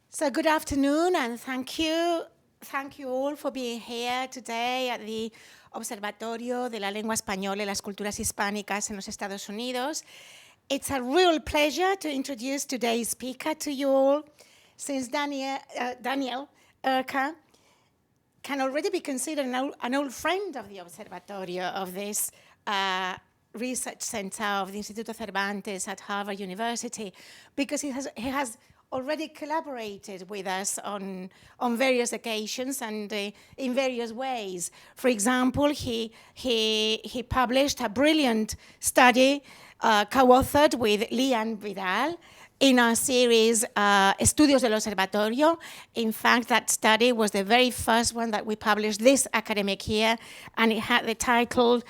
So good afternoon, and thank you all for being here today at the Observatorio de la Lengua Española y las Culturas Hispánicas en los Estados Unidos. It's a real pleasure to introduce today's speaker to you all, since Daniel Erker can already be considered an old friend of the Observatorio, of this research center of the Instituto Cervantes at Harvard University, because he has already collaborated with us on various occasions and in various ways. For example, he published a brilliant study co-authored with Lian Vidal in our series Estudios del Observatorio. In fact, that study was the very first one that we published this academic year, and it had the title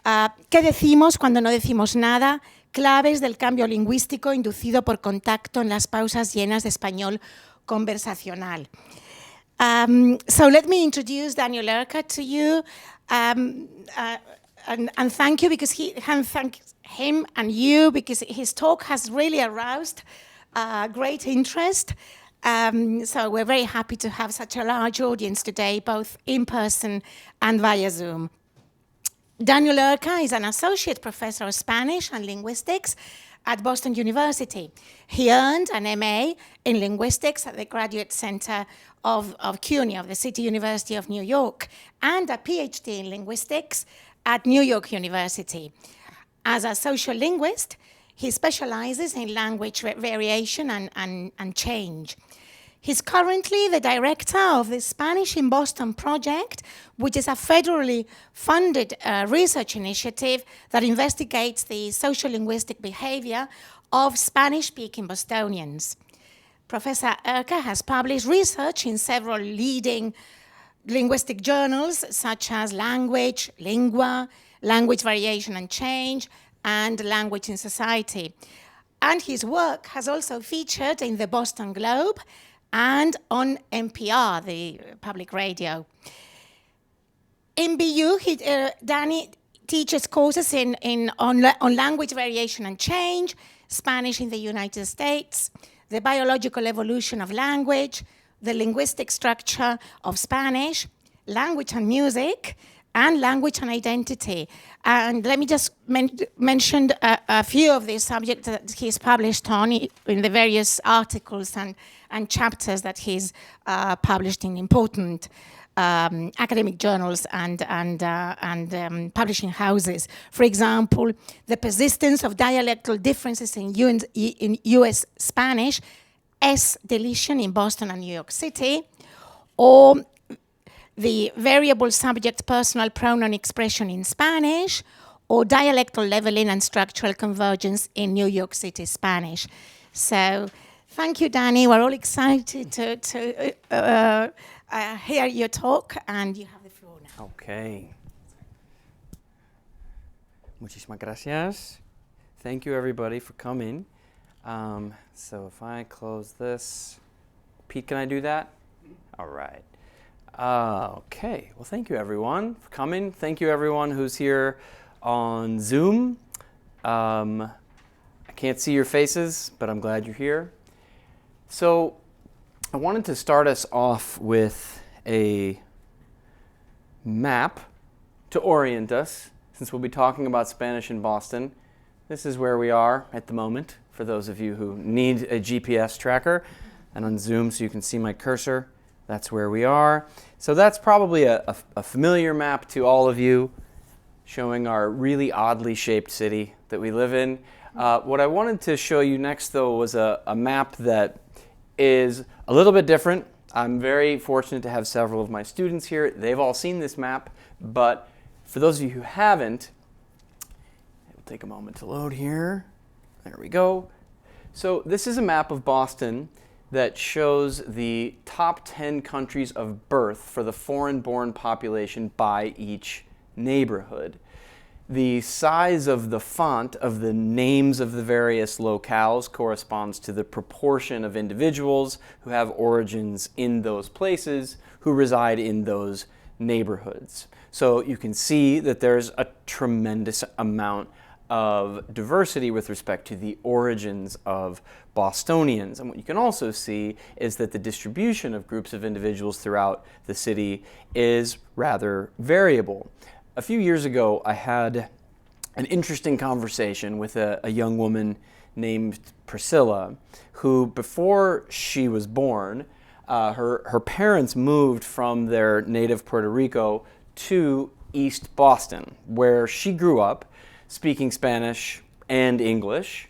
¿Qué decimos cuando no decimos nada? Claves del cambio lingüístico inducido por contacto en las pausas llenas de español conversacional. So let me introduce Daniel Erker to you, and thank you because thank him and you because his talk has really aroused great interest. So we're very happy to have such a large audience today, both in person and via Zoom. Daniel Erker is an associate professor of Spanish and linguistics at Boston University. He earned an MA in linguistics at the Graduate Center of CUNY, of the City University of New York, and a PhD in linguistics at New York University. As a sociolinguist, he specializes in language variation and change. He's currently the director of the Spanish in Boston project, which is a federally funded research initiative that investigates the sociolinguistic behavior of Spanish-speaking Bostonians. Professor Erker has published research in several leading linguistic journals, such as Language, Lingua, Language Variation and Change, and Language in Society. And his work has also featured in the Boston Globe and on NPR, the public radio. In BU, Danny teaches courses on language variation and change, Spanish in the United States, the biological evolution of language, the linguistic structure of Spanish, language and music, and language and identity. And let me just mention a few of these subjects that he's published on in the various articles and chapters that he's published in important academic journals and publishing houses. For example, the persistence of dialectal differences in US Spanish, S deletion in Boston and New York City, or the variable subject personal pronoun expression in Spanish, or dialectal leveling and structural convergence in New York City Spanish. So thank you, Danny. We're all excited to hear your talk, and you have the floor now. Okay. Muchísimas gracias. Thank you, everybody, for coming. So if I close this, Pete, can I do that? All right. Okay, well, thank you, everyone, for coming. Thank you, everyone who's here on Zoom. I can't see your faces, but I'm glad you're here. So I wanted to start us off with a map to orient us, since we'll be talking about Spanish in Boston. This is where we are at the moment, for those of you who need a GPS tracker. And on Zoom, so you can see my cursor, that's where we are. So that's probably a familiar map to all of you, showing our really oddly shaped city that we live in. What I wanted to show you next, though, was a map that is a little bit different. I'm very fortunate to have several of my students here. They've all seen this map, but for those of you who haven't, it will take a moment to load here. There we go. So this is a map of Boston that shows the top 10 countries of birth for the foreign-born population by each neighborhood. The size of the font of the names of the various locales corresponds to the proportion of individuals who have origins in those places who reside in those neighborhoods. So you can see that there's a tremendous amount of diversity with respect to the origins of Bostonians. And what you can also see is that the distribution of groups of individuals throughout the city is rather variable. A few years ago, I had an interesting conversation with a young woman named Priscilla, who before she was born, her parents moved from their native Puerto Rico to East Boston, where she grew up speaking Spanish and English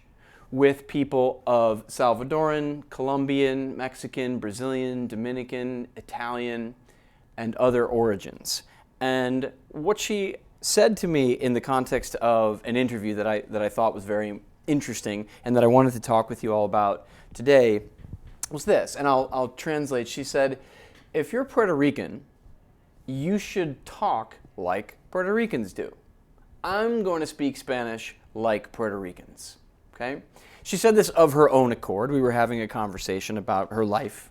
with people of Salvadoran, Colombian, Mexican, Brazilian, Dominican, Italian, and other origins. And what she said to me in the context of an interview that I thought was very interesting and that I wanted to talk with you all about today was this, and I'll translate. She said, if you're Puerto Rican, you should talk like Puerto Ricans do. I'm going to speak Spanish like Puerto Ricans, okay? She said this of her own accord. We were having a conversation about her life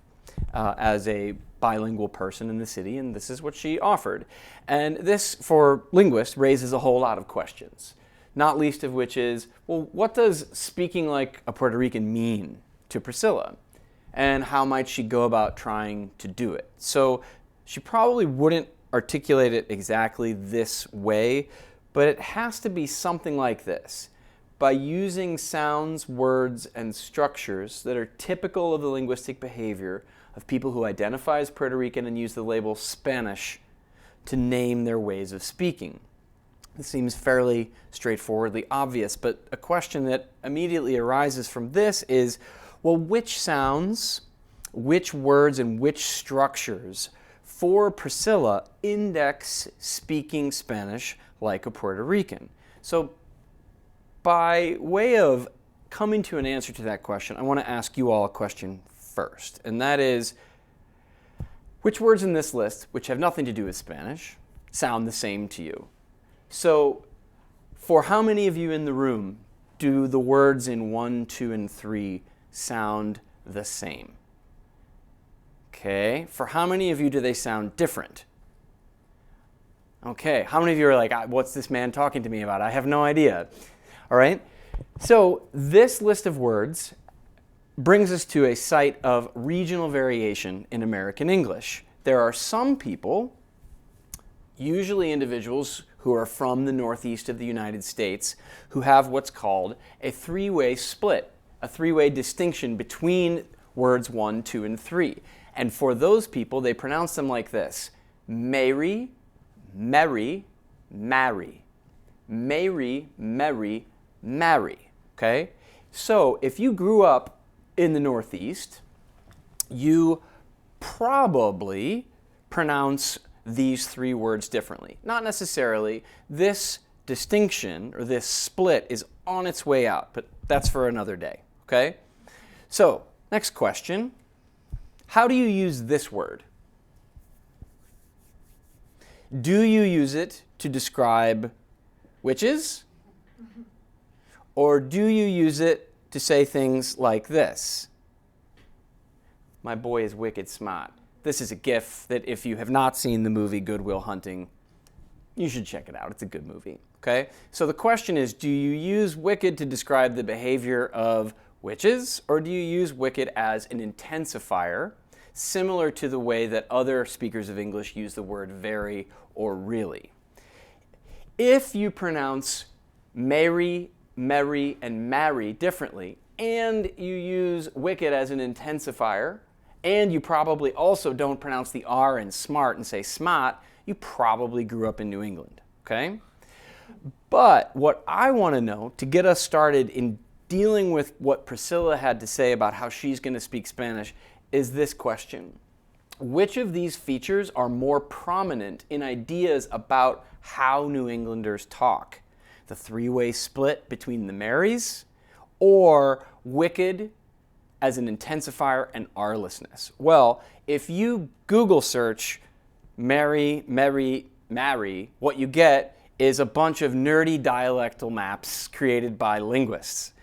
as a bilingual person in the city, and this is what she offered. And this, for linguists, raises a whole lot of questions, not least of which is, well, what does speaking like a Puerto Rican mean to Priscilla? And how might she go about trying to do it? So she probably wouldn't articulate it exactly this way, but it has to be something like this. By using sounds, words, and structures that are typical of the linguistic behavior of people who identify as Puerto Rican and use the label Spanish to name their ways of speaking. This seems fairly straightforwardly obvious, but a question that immediately arises from this is, well, which sounds, which words, and which structures for Priscilla index speaking Spanish like a Puerto Rican? So by way of coming to an answer to that question, I want to ask you all a question first, and that is, which words in this list, which have nothing to do with Spanish, sound the same to you? So for how many of you in the room do the words in 1, 2, and 3 sound the same? Okay, for how many of you do they sound different? Okay, how many of you are like, what's this man talking to me about? I have no idea. All right, so this list of words brings us to a site of regional variation in American English. There are some people, usually individuals who are from the Northeast of the United States, who have what's called a three-way split, a three-way distinction between words 1, 2, and 3. And for those people, they pronounce them like this: Mary, Mary, marry. Mary, Mary, marry. Okay? So if you grew up in the Northeast, you probably pronounce these three words differently. Not necessarily. This distinction or this split is on its way out, but that's for another day. Okay? So, next question. How do you use this word? Do you use it to describe witches? Or do you use it to say things like this? My boy is wicked smart. This is a GIF that if you have not seen the movie Good Will Hunting, you should check it out. It's a good movie. Okay? So the question is, do you use wicked to describe the behavior of witches, or do you use wicked as an intensifier, similar to the way that other speakers of English use the word very or really? If you pronounce Mary, Merry, and marry differently, and you use wicked as an intensifier, and you probably also don't pronounce the R in smart and say smart, you probably grew up in New England, okay? But what I want to know, to get us started in dealing with what Priscilla had to say about how she's going to speak Spanish, is this question. Which of these features are more prominent in ideas about how New Englanders talk? The three-way split between the Marys, or wicked as an intensifier and R-lessness? Well, if you Google search Mary, Mary, marry, what you get is a bunch of nerdy dialectal maps created by linguists.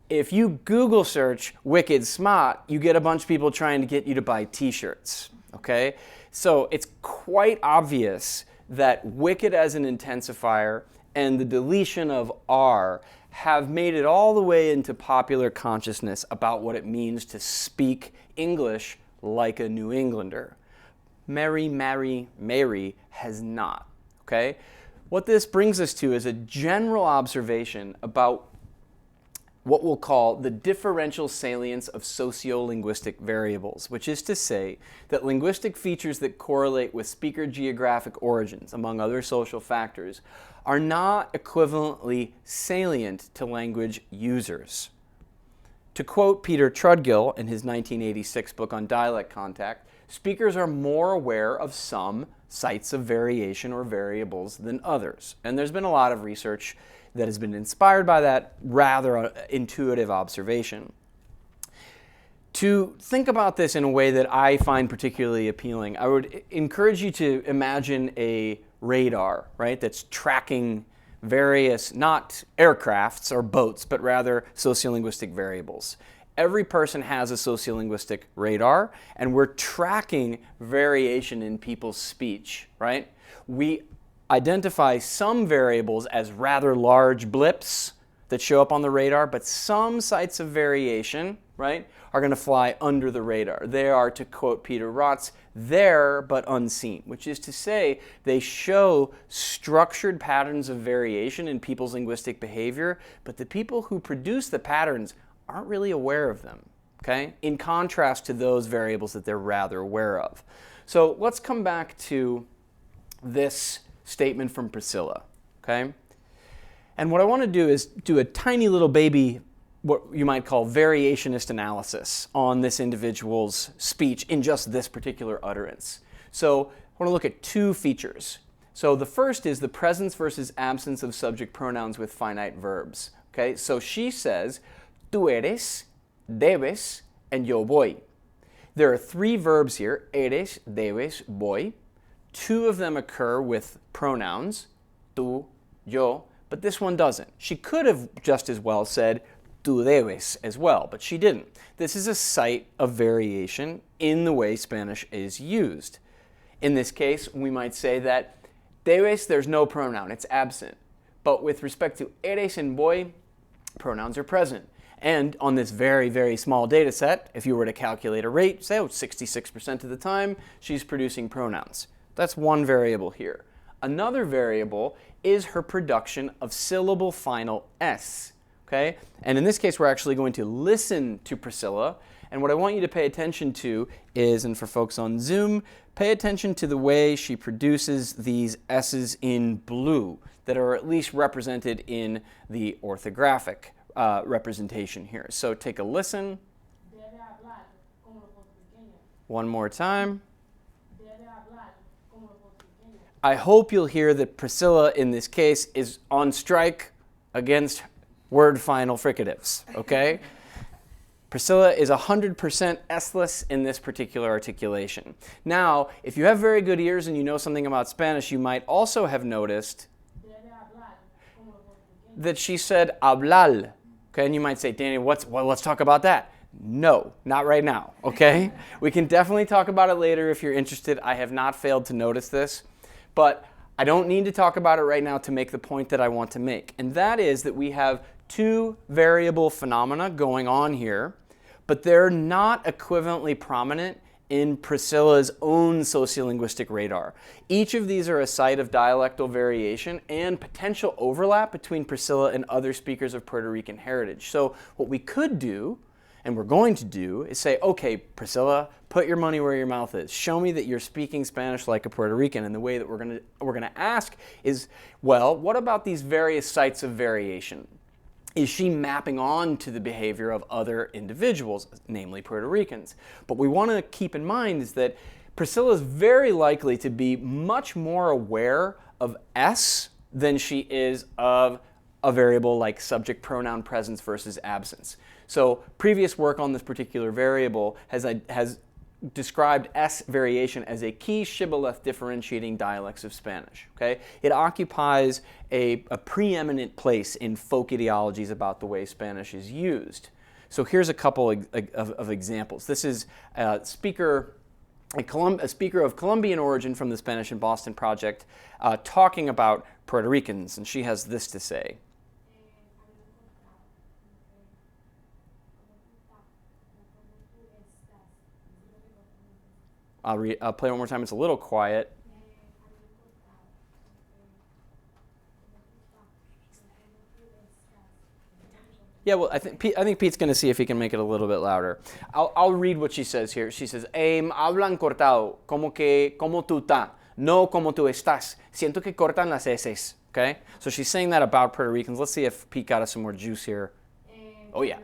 If you Google search wicked smart, you get a bunch of people trying to get you to buy t-shirts, okay? So it's quite obvious that wicked as an intensifier and the deletion of R have made it all the way into popular consciousness about what it means to speak English like a New Englander. Mary, Mary, Mary has not, okay? What this brings us to is a general observation about what we'll call the differential salience of sociolinguistic variables, which is to say that linguistic features that correlate with speaker geographic origins, among other social factors, are not equivalently salient to language users. To quote Peter Trudgill in his 1986 book on dialect contact, speakers are more aware of some sites of variation or variables than others. And there's been a lot of research that has been inspired by that rather intuitive observation. To think about this in a way that I find particularly appealing, I would encourage you to imagine a radar, right, that's tracking various, not aircrafts or boats, but rather sociolinguistic variables. Every person has a sociolinguistic radar, and we're tracking variation in people's speech, right? We identify some variables as rather large blips that show up on the radar, but some sites of variation, right, are going to fly under the radar. They are, to quote Peter Rotz, there but unseen, which is to say they show structured patterns of variation in people's linguistic behavior, but the people who produce the patterns aren't really aware of them, okay, in contrast to those variables that they're rather aware of. So let's come back to this statement from Priscilla, okay? And what I want to do is do a tiny little baby, what you might call variationist analysis on this individual's speech in just this particular utterance. So I want to look at two features. So the first is the presence versus absence of subject pronouns with finite verbs, okay? So she says, tú eres, debes, and yo voy. There are three verbs here, eres, debes, voy. Two of them occur with pronouns, tú, yo, but this one doesn't. She could have just as well said tú debes as well, but she didn't. This is a site of variation in the way Spanish is used. In this case, we might say that debes, there's no pronoun, it's absent. But with respect to eres and voy, pronouns are present. And on this very, very small data set, if you were to calculate a rate, say 66% of the time, she's producing pronouns. That's one variable here. Another variable is her production of syllable final S, okay? And in this case, we're actually going to listen to Priscilla. And what I want you to pay attention to is, and for folks on Zoom, pay attention to the way she produces these S's in blue that are at least represented in the orthographic representation here. So take a listen. One more time. I hope you'll hear that Priscilla, in this case, is on strike against word final fricatives, okay? Priscilla is 100% S-less in this particular articulation. Now, if you have very good ears and you know something about Spanish, you might also have noticed that she said hablar, okay? And you might say, Daniel, well, let's talk about that. No, not right now, okay? We can definitely talk about it later if you're interested. I have not failed to notice this. But I don't need to talk about it right now to make the point that I want to make. And that is that we have two variable phenomena going on here, but they're not equivalently prominent in Priscilla's own sociolinguistic radar. Each of these are a site of dialectal variation and potential overlap between Priscilla and other speakers of Puerto Rican heritage. So what we could do, and we're going to do, is say, okay, Priscilla, put your money where your mouth is. Show me that you're speaking Spanish like a Puerto Rican. And the way that we're going to ask is, well, what about these various sites of variation? Is she mapping on to the behavior of other individuals, namely Puerto Ricans? But we want to keep in mind is that Priscilla is very likely to be much more aware of S than she is of a variable like subject pronoun presence versus absence. So previous work on this particular variable has described S variation as a key shibboleth differentiating dialects of Spanish. Okay? It occupies a preeminent place in folk ideologies about the way Spanish is used. So here's a couple of examples. This is speaker a speaker of Colombian origin from the Spanish in Boston project, talking about Puerto Ricans, and she has this to say. I'll play one more time. It's a little quiet. Yeah, well, I think Pete's going to see if he can make it a little bit louder. I'll read what she says here. She says, hablan cortado, como tú estás, no como tú estás. Siento que cortan las eses. Okay? So she's saying that about Puerto Ricans. Let's see if Pete got us some more juice here. Oh, yeah.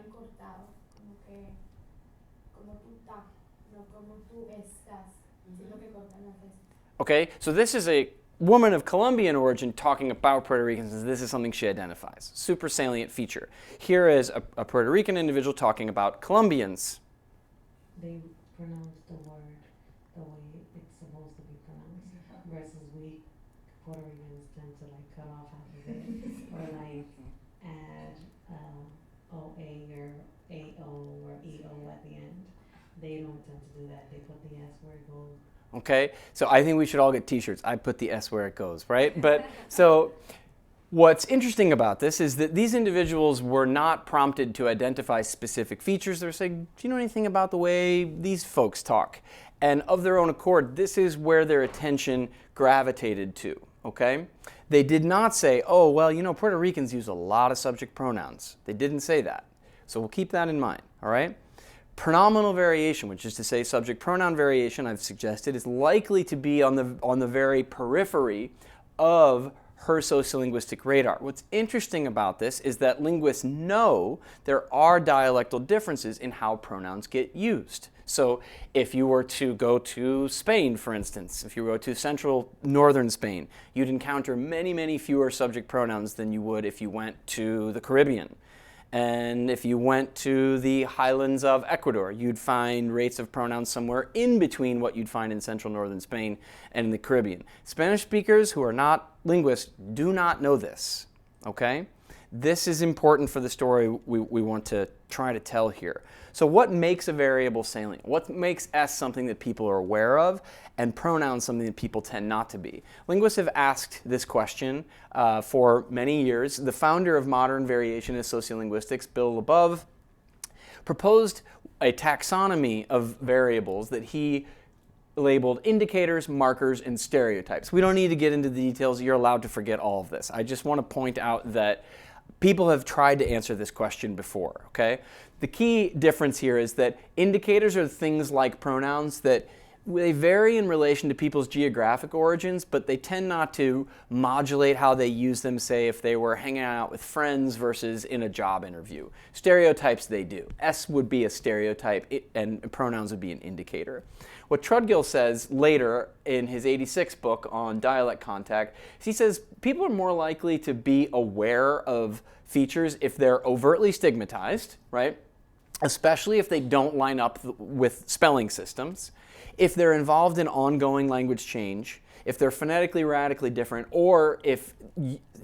Okay, so this is a woman of Colombian origin talking about Puerto Ricans, and this is something she identifies. Super salient feature. Here is a Puerto Rican individual talking about Colombians. They pronounce the word the way it's supposed to be pronounced, versus we Puerto Ricans tend to like cut off half of it, or like add OA or AO or EO at the end. They don't tend to do that. They put the S where it goes. Okay, so I think we should all get t-shirts. I put the S where it goes, right? But so what's interesting about this is that these individuals were not prompted to identify specific features. They're saying, do you know anything about the way these folks talk? And of their own accord, this is where their attention gravitated to, okay? They did not say, oh, well, you know, Puerto Ricans use a lot of subject pronouns. They didn't say that. So we'll keep that in mind, all right? Pronominal variation, which is to say subject pronoun variation, I've suggested, is likely to be on the very periphery of her sociolinguistic radar. What's interesting about this is that linguists know there are dialectal differences in how pronouns get used. So if you were to go to Spain, for instance, if you go to central northern Spain, you'd encounter many, many fewer subject pronouns than you would if you went to the Caribbean. And if you went to the highlands of Ecuador, you'd find rates of pronouns somewhere in between what you'd find in central northern Spain and in the Caribbean. Spanish speakers who are not linguists do not know this, okay? This is important for the story we want to try to tell here. So what makes a variable salient? What makes S something that people are aware of and pronouns something that people tend not to be? Linguists have asked this question for many years. The founder of modern variationist sociolinguistics, Bill Labov, proposed a taxonomy of variables that he labeled indicators, markers, and stereotypes. We don't need to get into the details. You're allowed to forget all of this. I just want to point out that people have tried to answer this question before, okay? The key difference here is that indicators are things like pronouns that they vary in relation to people's geographic origins, but they tend not to modulate how they use them, say, if they were hanging out with friends versus in a job interview. Stereotypes, they do. S would be a stereotype, and pronouns would be an indicator. What Trudgill says later in his '86 book on dialect contact, he says people are more likely to be aware of features if they're overtly stigmatized, right? Especially if they don't line up with spelling systems, if they're involved in ongoing language change, if they're phonetically radically different, or if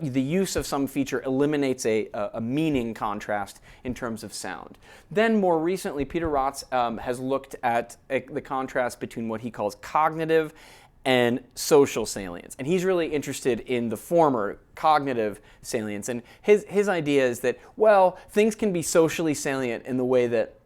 the use of some feature eliminates a meaning contrast in terms of sound. Then more recently, Peter Rotz has looked at the contrast between what he calls cognitive and social salience. And he's really interested in the former, cognitive salience. And his idea is that, well, things can be socially salient in the way that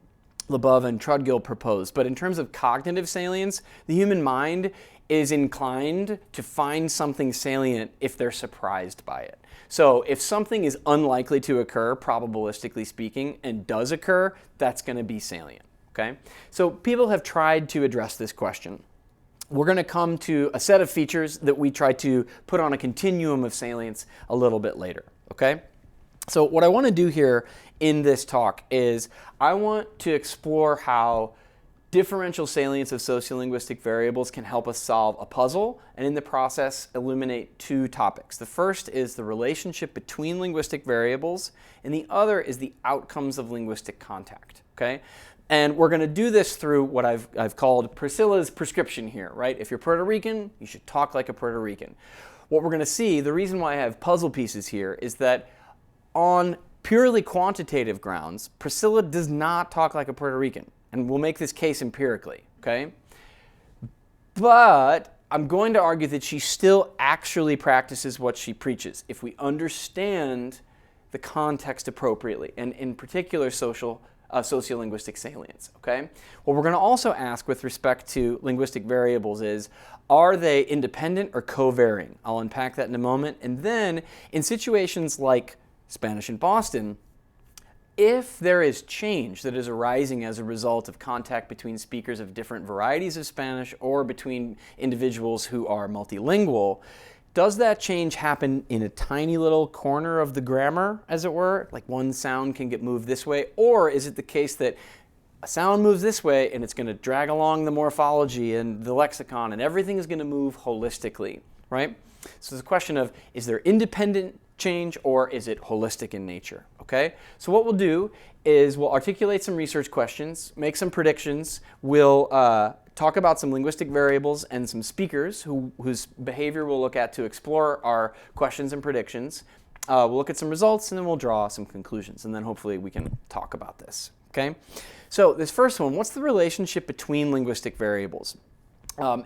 Labov and Trudgill proposed. But in terms of cognitive salience, the human mind is inclined to find something salient if they're surprised by it. So if something is unlikely to occur, probabilistically speaking, and does occur, that's going to be salient. Okay? So people have tried to address this question. We're going to come to a set of features that we try to put on a continuum of salience a little bit later. Okay? So what I want to do here in this talk is I want to explore how differential salience of sociolinguistic variables can help us solve a puzzle and in the process illuminate two topics. The first is the relationship between linguistic variables and the other is the outcomes of linguistic contact. Okay? And we're going to do this through what I've called Priscilla's prescription here, right? If you're Puerto Rican, you should talk like a Puerto Rican. What we're going to see, the reason why I have puzzle pieces here is that on purely quantitative grounds, Priscilla does not talk like a Puerto Rican. And we'll make this case empirically, okay? But I'm going to argue that she still actually practices what she preaches if we understand the context appropriately, and in particular sociolinguistic salience, okay? What we're going to also ask with respect to linguistic variables is, are they independent or co-varying? I'll unpack that in a moment. And then in situations like Spanish in Boston, if there is change that is arising as a result of contact between speakers of different varieties of Spanish or between individuals who are multilingual, does that change happen in a tiny little corner of the grammar, as it were? Like one sound can get moved this way? Or is it the case that a sound moves this way and it's going to drag along the morphology and the lexicon and everything is going to move holistically, right? So it's a question of, is there independent change or is it holistic in nature, okay? So what we'll do is we'll articulate some research questions, make some predictions, we'll talk about some linguistic variables and some speakers whose behavior we'll look at to explore our questions and predictions. We'll look at some results and then we'll draw some conclusions, and then hopefully we can talk about this, okay? So this first one, what's the relationship between linguistic variables?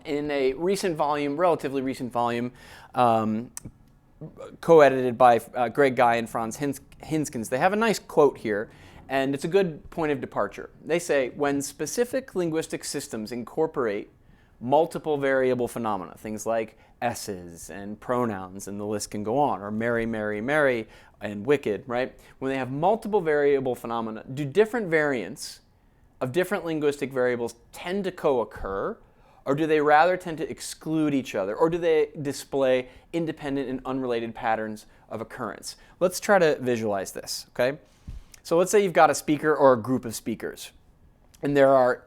In a recent volume, relatively recent volume, co-edited by Greg Guy and Franz Hinskens, they have a nice quote here, and it's a good point of departure. They say, when specific linguistic systems incorporate multiple variable phenomena, things like S's and pronouns, and the list can go on, or Mary, Mary, Mary, and wicked, right? When they have multiple variable phenomena, do different variants of different linguistic variables tend to co-occur, or do they rather tend to exclude each other, or do they display independent and unrelated patterns of occurrence? Let's try to visualize this, okay? So let's say you've got a speaker or a group of speakers, and there are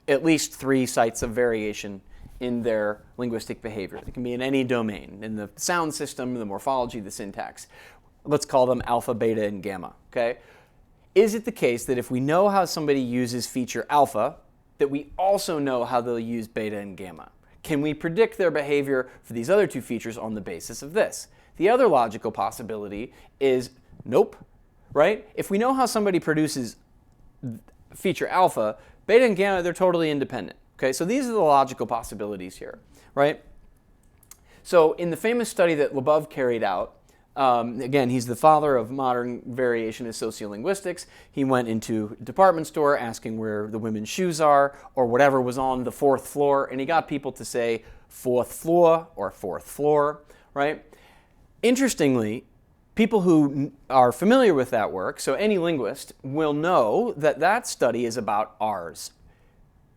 at least 3 sites of variation in their linguistic behavior. It can be in any domain, in the sound system, the morphology, the syntax. Let's call them alpha, beta, and gamma, okay? Is it the case that if we know how somebody uses feature alpha, that we also know how they'll use beta and gamma? Can we predict their behavior for these other 2 features on the basis of this? The other logical possibility is nope, right? If we know how somebody produces feature alpha, beta and gamma, they're totally independent. Okay, so these are the logical possibilities here, right? So in the famous study that Lebov carried out, again, he's the father of modern variationist sociolinguistics. He went into a department store asking where the women's shoes are, or whatever was on the 4th floor, and he got people to say 4th floor or 4th floor, right? Interestingly, people who are familiar with that work, so any linguist, will know that that study is about R's.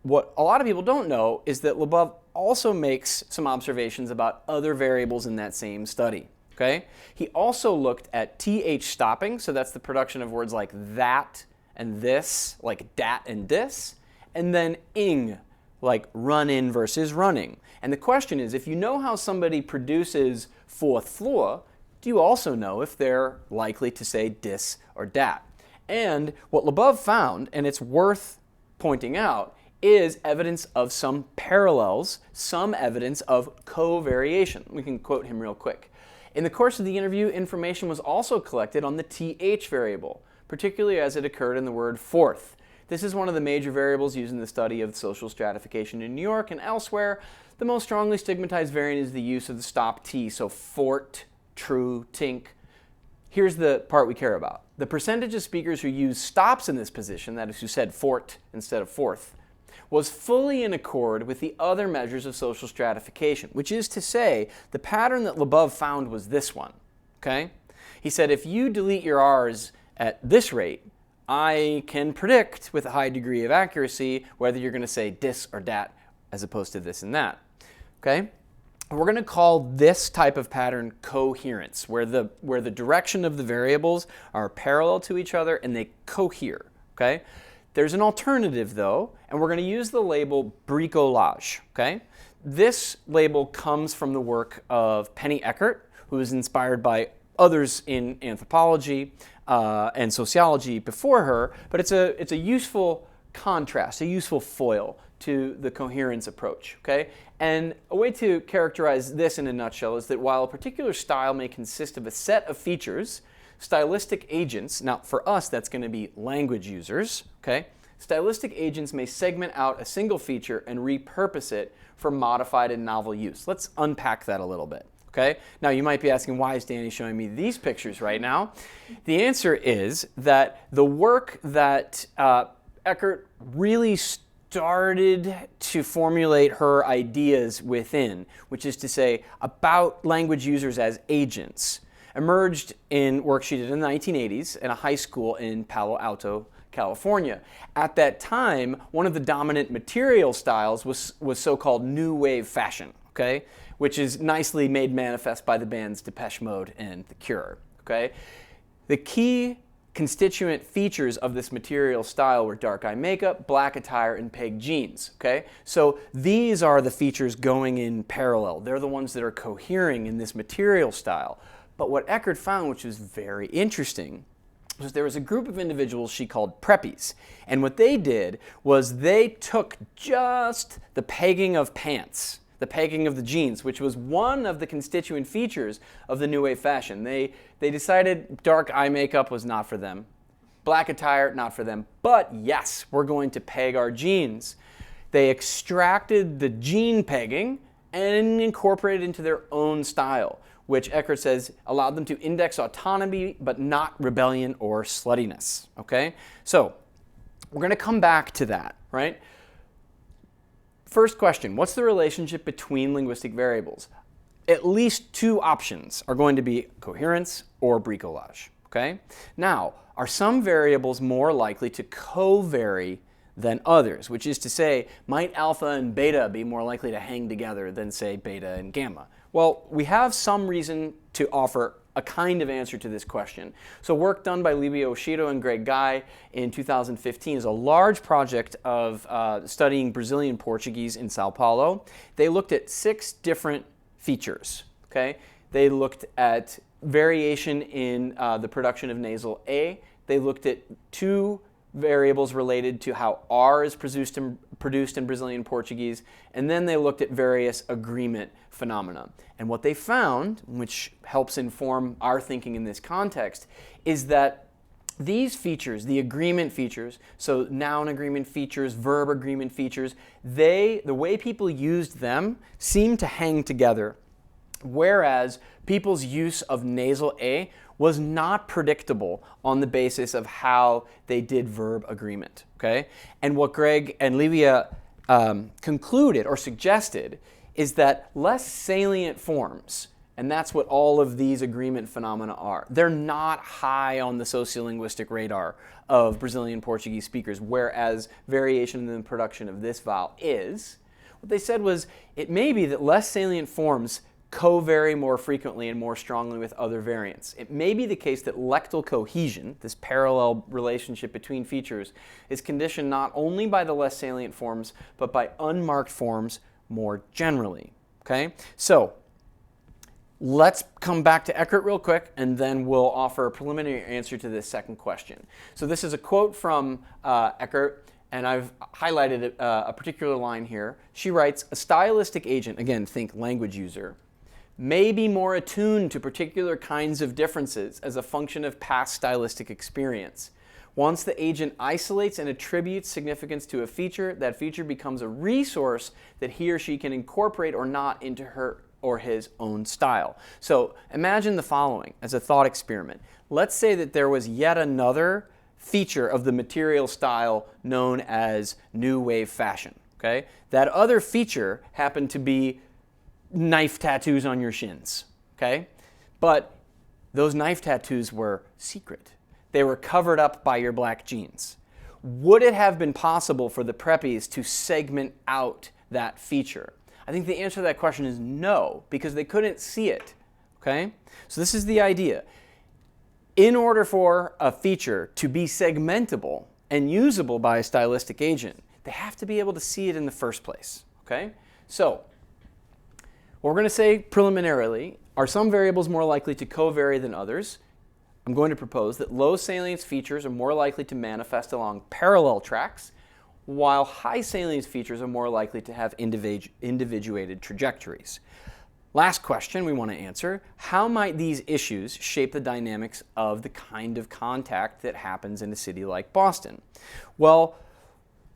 What a lot of people don't know is that Lebov also makes some observations about other variables in that same study. Okay? He also looked at TH stopping, so that's the production of words like that and this, like dat and dis, and then ing, like run in versus running. And the question is, if you know how somebody produces 4th floor, do you also know if they're likely to say dis or dat? And what Lebov found, and it's worth pointing out, is evidence of some parallels, some evidence of co-variation. We can quote him real quick. In the course of the interview, information was also collected on the TH variable, particularly as it occurred in the word fourth. This is one of the major variables used in the study of social stratification in New York and elsewhere. The most strongly stigmatized variant is the use of the stop T, so fort, true, tink. Here's the part we care about. The percentage of speakers who use stops in this position, that is, who said fort instead of fourth, was fully in accord with the other measures of social stratification, which is to say, the pattern that Lebov found was this one, okay? He said, if you delete your R's at this rate, I can predict with a high degree of accuracy whether you're going to say dis or dat as opposed to this and that, okay? We're going to call this type of pattern coherence, where the direction of the variables are parallel to each other and they cohere, okay? There's an alternative, though, and we're going to use the label bricolage, okay? This label comes from the work of Penny Eckert, who was inspired by others in anthropology and sociology before her, but it's a useful contrast, a useful foil to the coherence approach, okay? And a way to characterize this in a nutshell is that while a particular style may consist of a set of features, stylistic agents, now for us that's going to be language users, okay? stylistic agents may segment out a single feature and repurpose it for modified and novel use. Let's unpack that a little bit. Okay? Now you might be asking, why is Danny showing me these pictures right now? The answer is that the work that Erker really started to formulate her ideas within, which is to say about language users as agents, emerged in work she did in the 1980s in a high school in Palo Alto, California. At that time, one of the dominant material styles was so-called new wave fashion, okay, which is nicely made manifest by the bands Depeche Mode and The Cure. Okay? The key constituent features of this material style were dark eye makeup, black attire, and peg jeans. Okay? So these are the features going in parallel. They're the ones that are cohering in this material style. But what Erker found, which was very interesting, was there was a group of individuals she called preppies. And what they did was they took just the pegging of pants, the pegging of the jeans, which was one of the constituent features of the new wave fashion. They decided dark eye makeup was not for them, black attire not for them, but yes, we're going to peg our jeans. They extracted the jean pegging and incorporated it into their own style, which Erker says allowed them to index autonomy but not rebellion or sluttiness. Okay? So we're going to come back to that, right? First question, what's the relationship between linguistic variables? At least two options are going to be coherence or bricolage. Okay? Now, are some variables more likely to co-vary than others? Which is to say, might alpha and beta be more likely to hang together than, say, beta and gamma? Well, we have some reason to offer a kind of answer to this question. So work done by Livia Oshido and Greg Guy in 2015 is a large project of studying Brazilian Portuguese in Sao Paulo. They looked at 6 different features. Okay? They looked at variation in the production of nasal A. They looked at 2 variables related to how R is produced in Brazilian Portuguese, and then they looked at various agreement phenomena. And what they found, which helps inform our thinking in this context, is that these features, the agreement features, so noun agreement features, verb agreement features, the way people used them seemed to hang together, whereas people's use of nasal A was not predictable on the basis of how they did verb agreement. Okay? And what Greg and Livia concluded or suggested is that less salient forms, and that's what all of these agreement phenomena are, they're not high on the sociolinguistic radar of Brazilian Portuguese speakers, whereas variation in the production of this vowel is. What they said was it may be that less salient forms co-vary more frequently and more strongly with other variants. It may be the case that lectal cohesion, this parallel relationship between features, is conditioned not only by the less salient forms, but by unmarked forms more generally. Okay? So let's come back to Erker real quick, and then we'll offer a preliminary answer to this second question. So this is a quote from Erker, and I've highlighted a particular line here. She writes, a stylistic agent, again, think language user, may be more attuned to particular kinds of differences as a function of past stylistic experience. Once the agent isolates and attributes significance to a feature, that feature becomes a resource that he or she can incorporate or not into her or his own style. So imagine the following as a thought experiment. Let's say that there was yet another feature of the material style known as new wave fashion. Okay? That other feature happened to be knife tattoos on your shins. Okay? But those knife tattoos were secret. They were covered up by your black jeans. Would it have been possible for the preppies to segment out that feature? I think the answer to that question is no, because they couldn't see it. Okay? So this is the idea. In order for a feature to be segmentable and usable by a stylistic agent, they have to be able to see it in the first place. Okay? So what we're going to say preliminarily, are some variables more likely to co-vary than others? I'm going to propose that low salience features are more likely to manifest along parallel tracks, while high salience features are more likely to have individuated trajectories. Last question we want to answer, how might these issues shape the dynamics of the kind of contact that happens in a city like Boston? Well,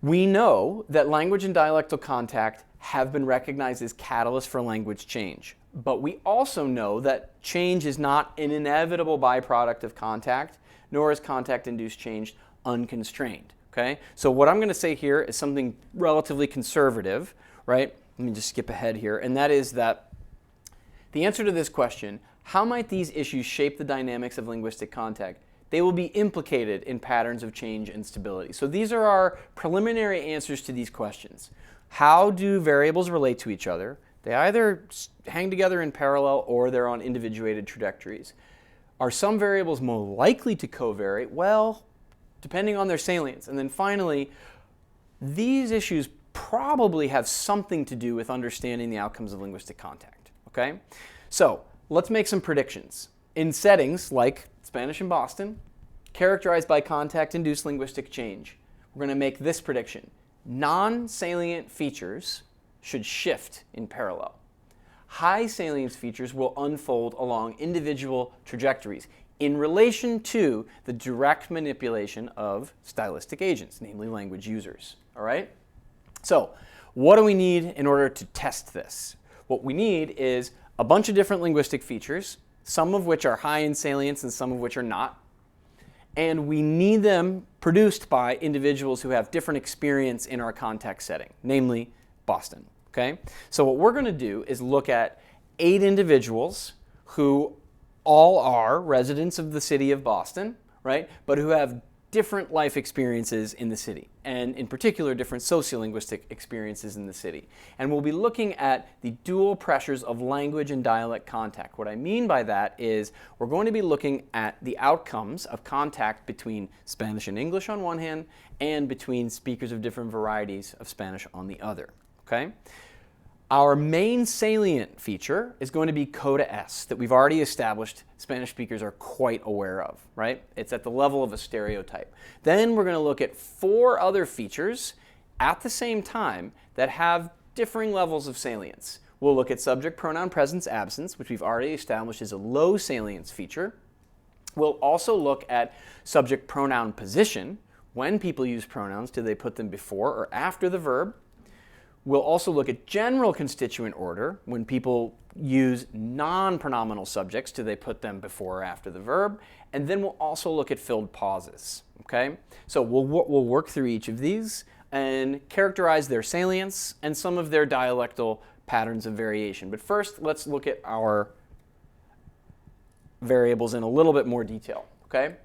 We know that language and dialectal contact have been recognized as catalysts for language change. But we also know that change is not an inevitable byproduct of contact, nor is contact-induced change unconstrained. Okay? So what I'm going to say here is something relatively conservative, right? Let me just skip ahead here, and that is that the answer to this question, how might these issues shape the dynamics of linguistic contact? They will be implicated in patterns of change and stability. So these are our preliminary answers to these questions. How do variables relate to each other? They either hang together in parallel or they're on individuated trajectories. Are some variables more likely to covary? Well, depending on their salience. And then finally, these issues probably have something to do with understanding the outcomes of linguistic contact. Okay? So let's make some predictions. In settings like Spanish in Boston, characterized by contact-induced linguistic change, we're going to make this prediction. Non-salient features should shift in parallel. High salience features will unfold along individual trajectories in relation to the direct manipulation of stylistic agents, namely language users. All right? So, what do we need in order to test this? What we need is a bunch of different linguistic features, some of which are high in salience and some of which are not. And we need them produced by individuals who have different experience in our context setting, namely Boston. Okay? So what we're going to do is look at 8 individuals who all are residents of the city of Boston, right? But who have different life experiences in the city, and in particular different sociolinguistic experiences in the city. And we'll be looking at the dual pressures of language and dialect contact. What I mean by that is we're going to be looking at the outcomes of contact between Spanish and English on one hand and between speakers of different varieties of Spanish on the other. Okay? Our main salient feature is going to be coda S that we've already established Spanish speakers are quite aware of, right? It's at the level of a stereotype. Then we're going to look at 4 other features at the same time that have differing levels of salience. We'll look at subject pronoun presence absence, which we've already established is a low salience feature. We'll also look at subject pronoun position. When people use pronouns, do they put them before or after the verb? We'll also look at general constituent order. When people use non-pronominal subjects, do they put them before or after the verb? And then we'll also look at filled pauses. Okay? So we'll work through each of these and characterize their salience and some of their dialectal patterns of variation. But first, let's look at our variables in a little bit more detail. Okay?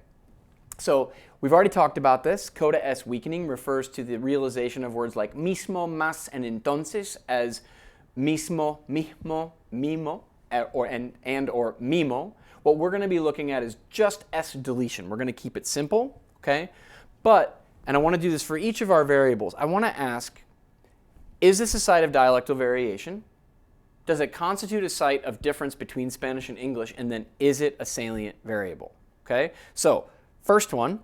So we've already talked about this. Coda S weakening refers to the realization of words like mismo, más, and entonces as mismo, mismo, mimo, or mimo. What we're going to be looking at is just S deletion. We're going to keep it simple, okay? But, and I want to do this for each of our variables, I want to ask, is this a site of dialectal variation? Does it constitute a site of difference between Spanish and English? And then is it a salient variable? Okay? So, first one,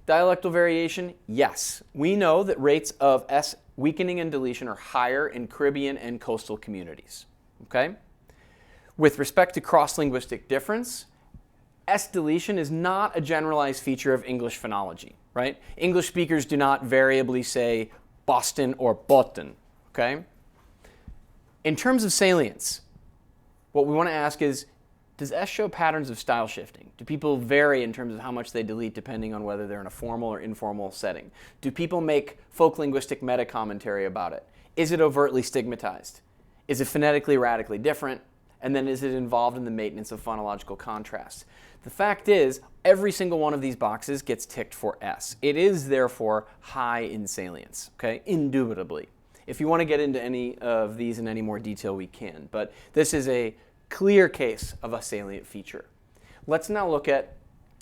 dialectal variation, yes. We know that rates of S weakening and deletion are higher in Caribbean and coastal communities. Okay? With respect to cross-linguistic difference, S deletion is not a generalized feature of English phonology, right? English speakers do not variably say Boston or Botten, okay? In terms of salience, what we want to ask is, does S show patterns of style shifting? Do people vary in terms of how much they delete depending on whether they're in a formal or informal setting? Do people make folk linguistic meta-commentary about it? Is it overtly stigmatized? Is it phonetically radically different? And then is it involved in the maintenance of phonological contrast? The fact is, every single one of these boxes gets ticked for S. It is therefore high in salience, okay? Indubitably. If you want to get into any of these in any more detail, we can. But this is a clear case of a salient feature. Let's now look at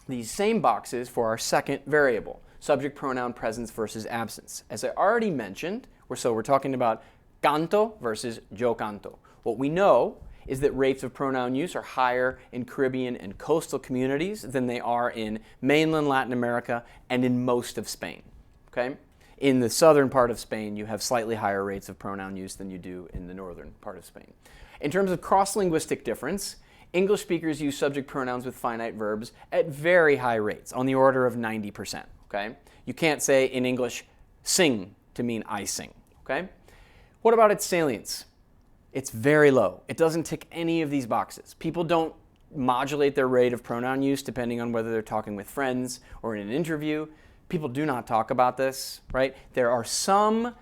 these same boxes for our second variable, subject pronoun presence versus absence. As I already mentioned, we're talking about canto versus yo canto. What we know is that rates of pronoun use are higher in Caribbean and coastal communities than they are in mainland Latin America and in most of Spain. Okay? In the southern part of Spain, you have slightly higher rates of pronoun use than you do in the northern part of Spain. In terms of cross-linguistic difference, English speakers use subject pronouns with finite verbs at very high rates, on the order of 90%. Okay? You can't say in English, Sing to mean I sing, okay? What about its salience? It's very low. It doesn't tick any of these boxes. People don't modulate their rate of pronoun use depending on whether they're talking with friends or in an interview. People do not talk about this, right? There are some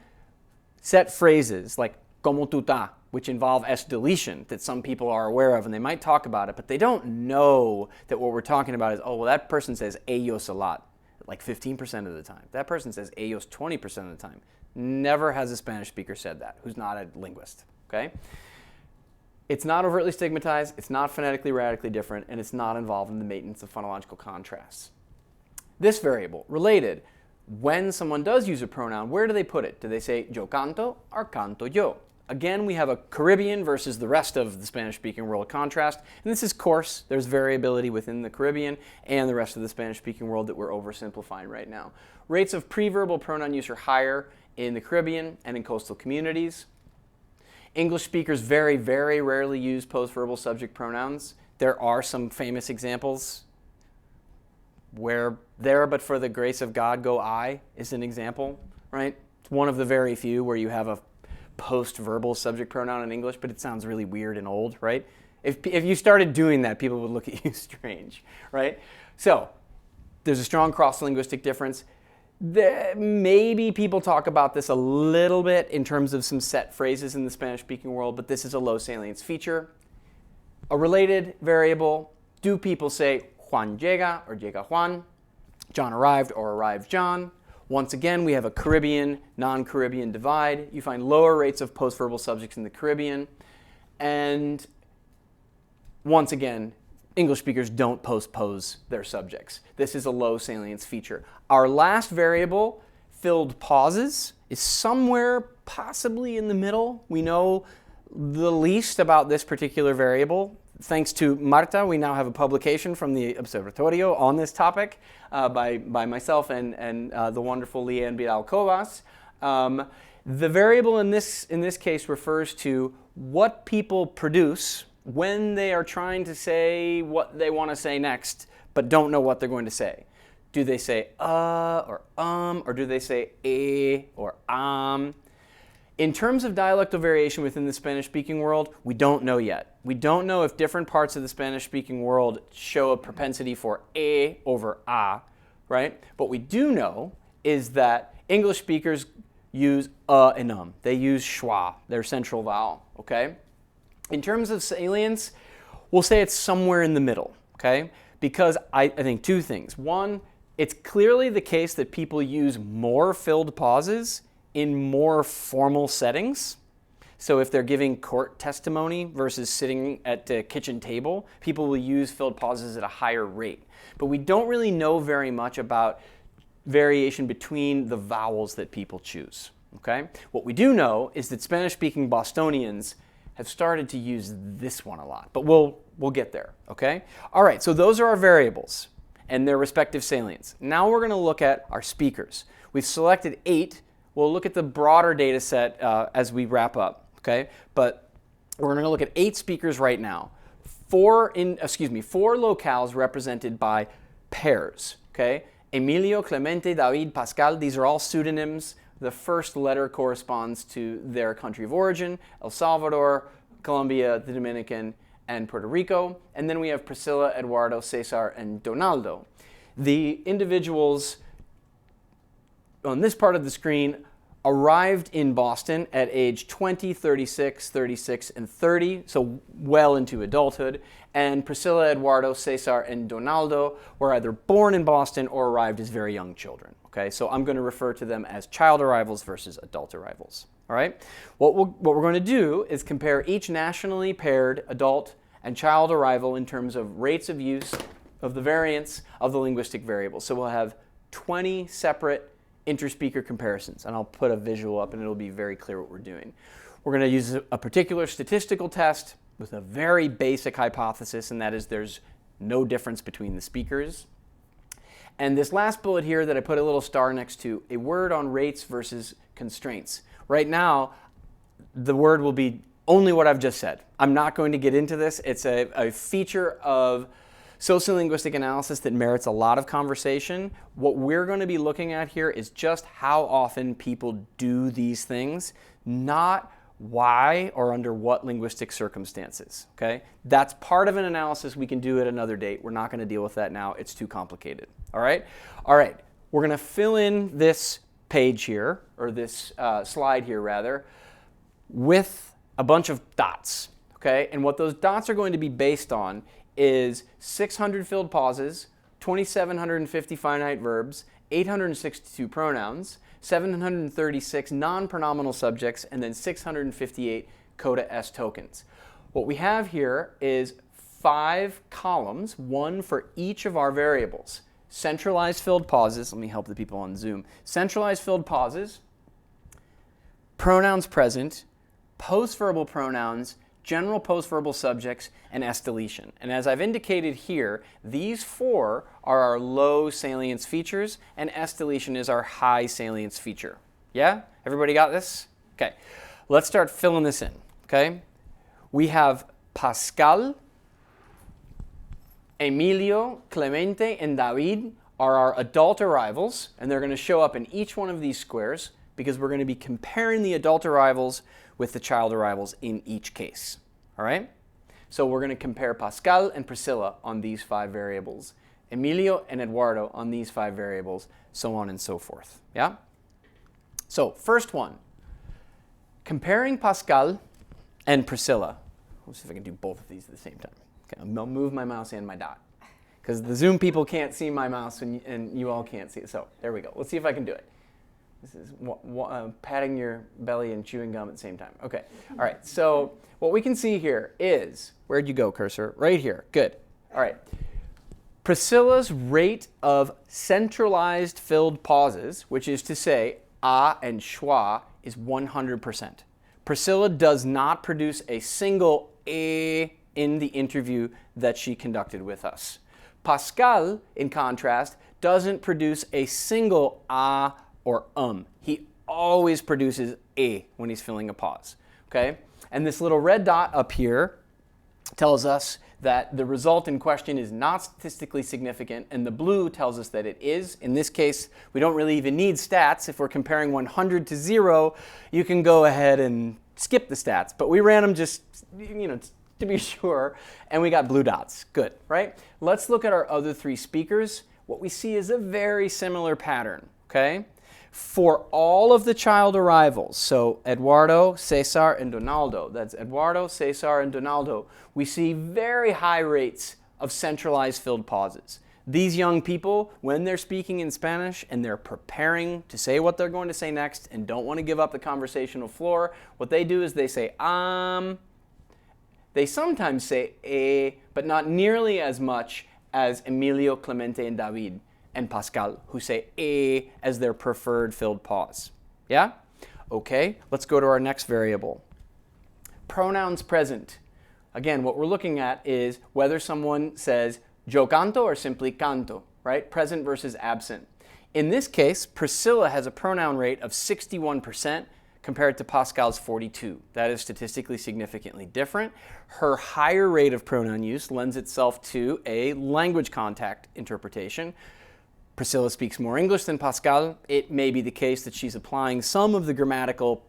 set phrases like como tú tá, which involve S deletion that some people are aware of and they might talk about it, but they don't know that what we're talking about is, oh, well, that person says ellos a lot, like 15% of the time. That person says ellos 20% of the time. Never has a Spanish speaker said that who's not a linguist, okay? It's not overtly stigmatized, it's not phonetically radically different, and it's not involved in the maintenance of phonological contrasts. This variable, related, when someone does use a pronoun, where do they put it? Do they say yo canto or canto yo? Again, we have a Caribbean versus the rest of the Spanish-speaking world contrast, and this is coarse. There's variability within the Caribbean and the rest of the Spanish-speaking world that we're oversimplifying right now. Rates of preverbal pronoun use are higher in the Caribbean and in coastal communities. English speakers very, very rarely use postverbal subject pronouns. There are some famous examples. Where there but for the grace of God go I is an example, right? It's one of the very few where you have a post-verbal subject pronoun in English, but it sounds really weird and old, right? If you started doing that, people would look at you strange, right? So there's a strong cross-linguistic difference. Maybe people talk about this a little bit in terms of some set phrases in the Spanish-speaking world, but this is a low salience feature. A related variable, do people say Juan llega or llega Juan? John arrived or arrived John? Once again, we have a Caribbean, non-Caribbean divide. You find lower rates of postverbal subjects in the Caribbean. And once again, English speakers don't postpose their subjects. This is a low salience feature. Our last variable, filled pauses, is somewhere possibly in the middle. We know the least about this particular variable. Thanks to Marta, we now have a publication from the Observatorio on this topic by myself and the wonderful Leanne Vidal-Covas. The variable in this case refers to what people produce when they are trying to say what they want to say next, but don't know what they're going to say. Do they say or do they say or In terms of dialectal variation within the Spanish-speaking world, we don't know yet. We don't know if different parts of the Spanish-speaking world show a propensity for over right? What we do know is that English speakers use and They use schwa, their central vowel, okay? In terms of salience, we'll say it's somewhere in the middle, okay? Because I think two things. One, it's clearly the case that people use more filled pauses in more formal settings. So if they're giving court testimony versus sitting at the kitchen table, people will use filled pauses at a higher rate. But we don't really know very much about variation between the vowels that people choose, okay? What we do know is that Spanish-speaking Bostonians have started to use this one a lot, but we'll get there, okay? All right, so those are our variables and their respective salience. Now we're gonna look at our speakers. We've selected 8. We'll look at the broader data set as we wrap up, okay? But we're going to look at 8 speakers right now. 4 locales represented by pairs, okay? Emilio, Clemente, David, Pascal, these are all pseudonyms. The first letter corresponds to their country of origin, El Salvador, Colombia, the Dominican, and Puerto Rico. And then we have Priscilla, Eduardo, Cesar, and Donaldo. The individuals on this part of the screen arrived in Boston at age 20, 36, 36, and 30, so well into adulthood. And Priscilla, Eduardo, Cesar, and Donaldo were either born in Boston or arrived as very young children. Okay, so I'm going to refer to them as child arrivals versus adult arrivals. All right, what we're going to do is compare each nationally paired adult and child arrival in terms of rates of use of the variance of the linguistic variables. So we'll have 20 separate interspeaker comparisons, and I'll put a visual up and it'll be very clear what we're doing. We're going to use a particular statistical test with a very basic hypothesis, and that is there's no difference between the speakers. And this last bullet here that I put a little star next to, a word on rates versus constraints. Right now, the word will be only what I've just said. I'm not going to get into this. It's a feature of sociolinguistic analysis that merits a lot of conversation. What we're going to be looking at here is just how often people do these things, not why or under what linguistic circumstances, okay? That's part of an analysis we can do at another date. We're not going to deal with that now. It's too complicated, all right? All right, we're going to fill in this page here, or this slide here rather, with a bunch of dots, okay? And what those dots are going to be based on is 600 filled pauses, 2,750 finite verbs, 862 pronouns, 736 non-pronominal subjects, and then 658 coda S tokens. What we have here is 5 columns, one for each of our variables. Centralized filled pauses, let me help the people on Zoom. Centralized filled pauses, pronouns present, postverbal pronouns, general postverbal subjects, and S deletion. And as I've indicated here, these 4 are our low salience features, and S deletion is our high salience feature. Yeah? Everybody got this? Okay. Let's start filling this in, okay? We have Pascal, Emilio, Clemente, and David are our adult arrivals, and they're going to show up in each one of these squares because we're going to be comparing the adult arrivals with the child arrivals in each case, all right? So we're going to compare Pascal and Priscilla on these 5 variables, Emilio and Eduardo on these 5 variables, so on and so forth, yeah? So first one, comparing Pascal and Priscilla. Let's see if I can do both of these at the same time. Okay, I'll move my mouse and my dot because the Zoom people can't see my mouse and you all can't see it. So there we go. Let's see if I can do it. This is patting your belly and chewing gum at the same time. Okay. All right. So what we can see here is, where'd you go, cursor? Right here. Good. All right. Priscilla's rate of centralized filled pauses, which is to say a and schwa, is 100%. Priscilla does not produce a single a in the interview that she conducted with us. Pascal, in contrast, doesn't produce a single a or He always produces a when he's filling a pause, okay? And this little red dot up here tells us that the result in question is not statistically significant, and the blue tells us that it is. In this case, we don't really even need stats. If we're comparing 100 to 0, you can go ahead and skip the stats, but we ran them just, to be sure, and we got blue dots. Good, right? Let's look at our other 3 speakers. What we see is a very similar pattern, okay? For all of the child arrivals, so Eduardo, Cesar, and Donaldo, that's Eduardo, Cesar, and Donaldo, we see very high rates of centralized filled pauses. These young people, when they're speaking in Spanish and they're preparing to say what they're going to say next and don't want to give up the conversational floor, what they do is they say, They sometimes say but not nearly as much as Emilio, Clemente, and David and Pascal, who say as their preferred filled pause. Yeah? Okay, let's go to our next variable. Pronouns present. Again, what we're looking at is whether someone says yo canto or simply canto, right? Present versus absent. In this case, Priscilla has a pronoun rate of 61% compared to Pascal's 42. That is statistically significantly different. Her higher rate of pronoun use lends itself to a language contact interpretation. Priscilla speaks more English than Pascal. It may be the case that she's applying some of the grammatical